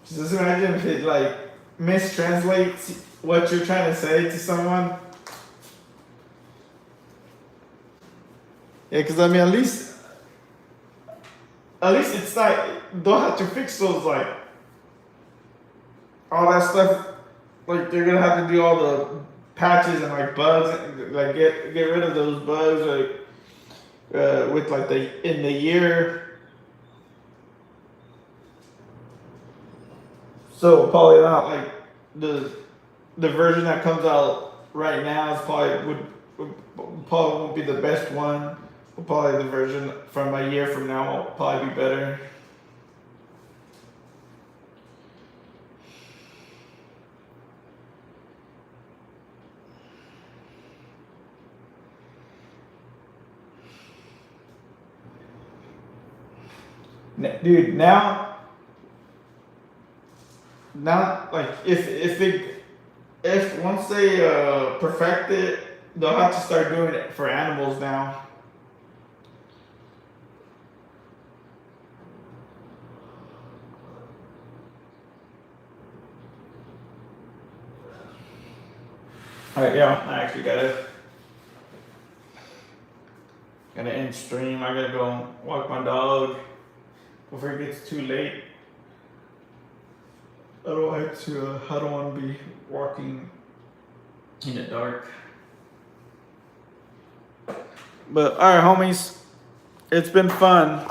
Just imagine if it like mistranslates what you're trying to say to someone. Yeah, because I mean, at least it's not. Don't have to fix those like all that stuff. Like they're gonna have to do all the patches and like bugs, like get rid of those bugs, like with like the in the year. So probably not like the the version that comes out right now is probably won't be the best one. But probably the version from a year from now will probably be better. Dude, now like if once they perfect it, they'll have to start doing it for animals now. Alright, yeah, I actually gotta end stream. I gotta go walk my dog before it gets too late. I don't want to be walking in the dark. But alright, homies, it's been fun.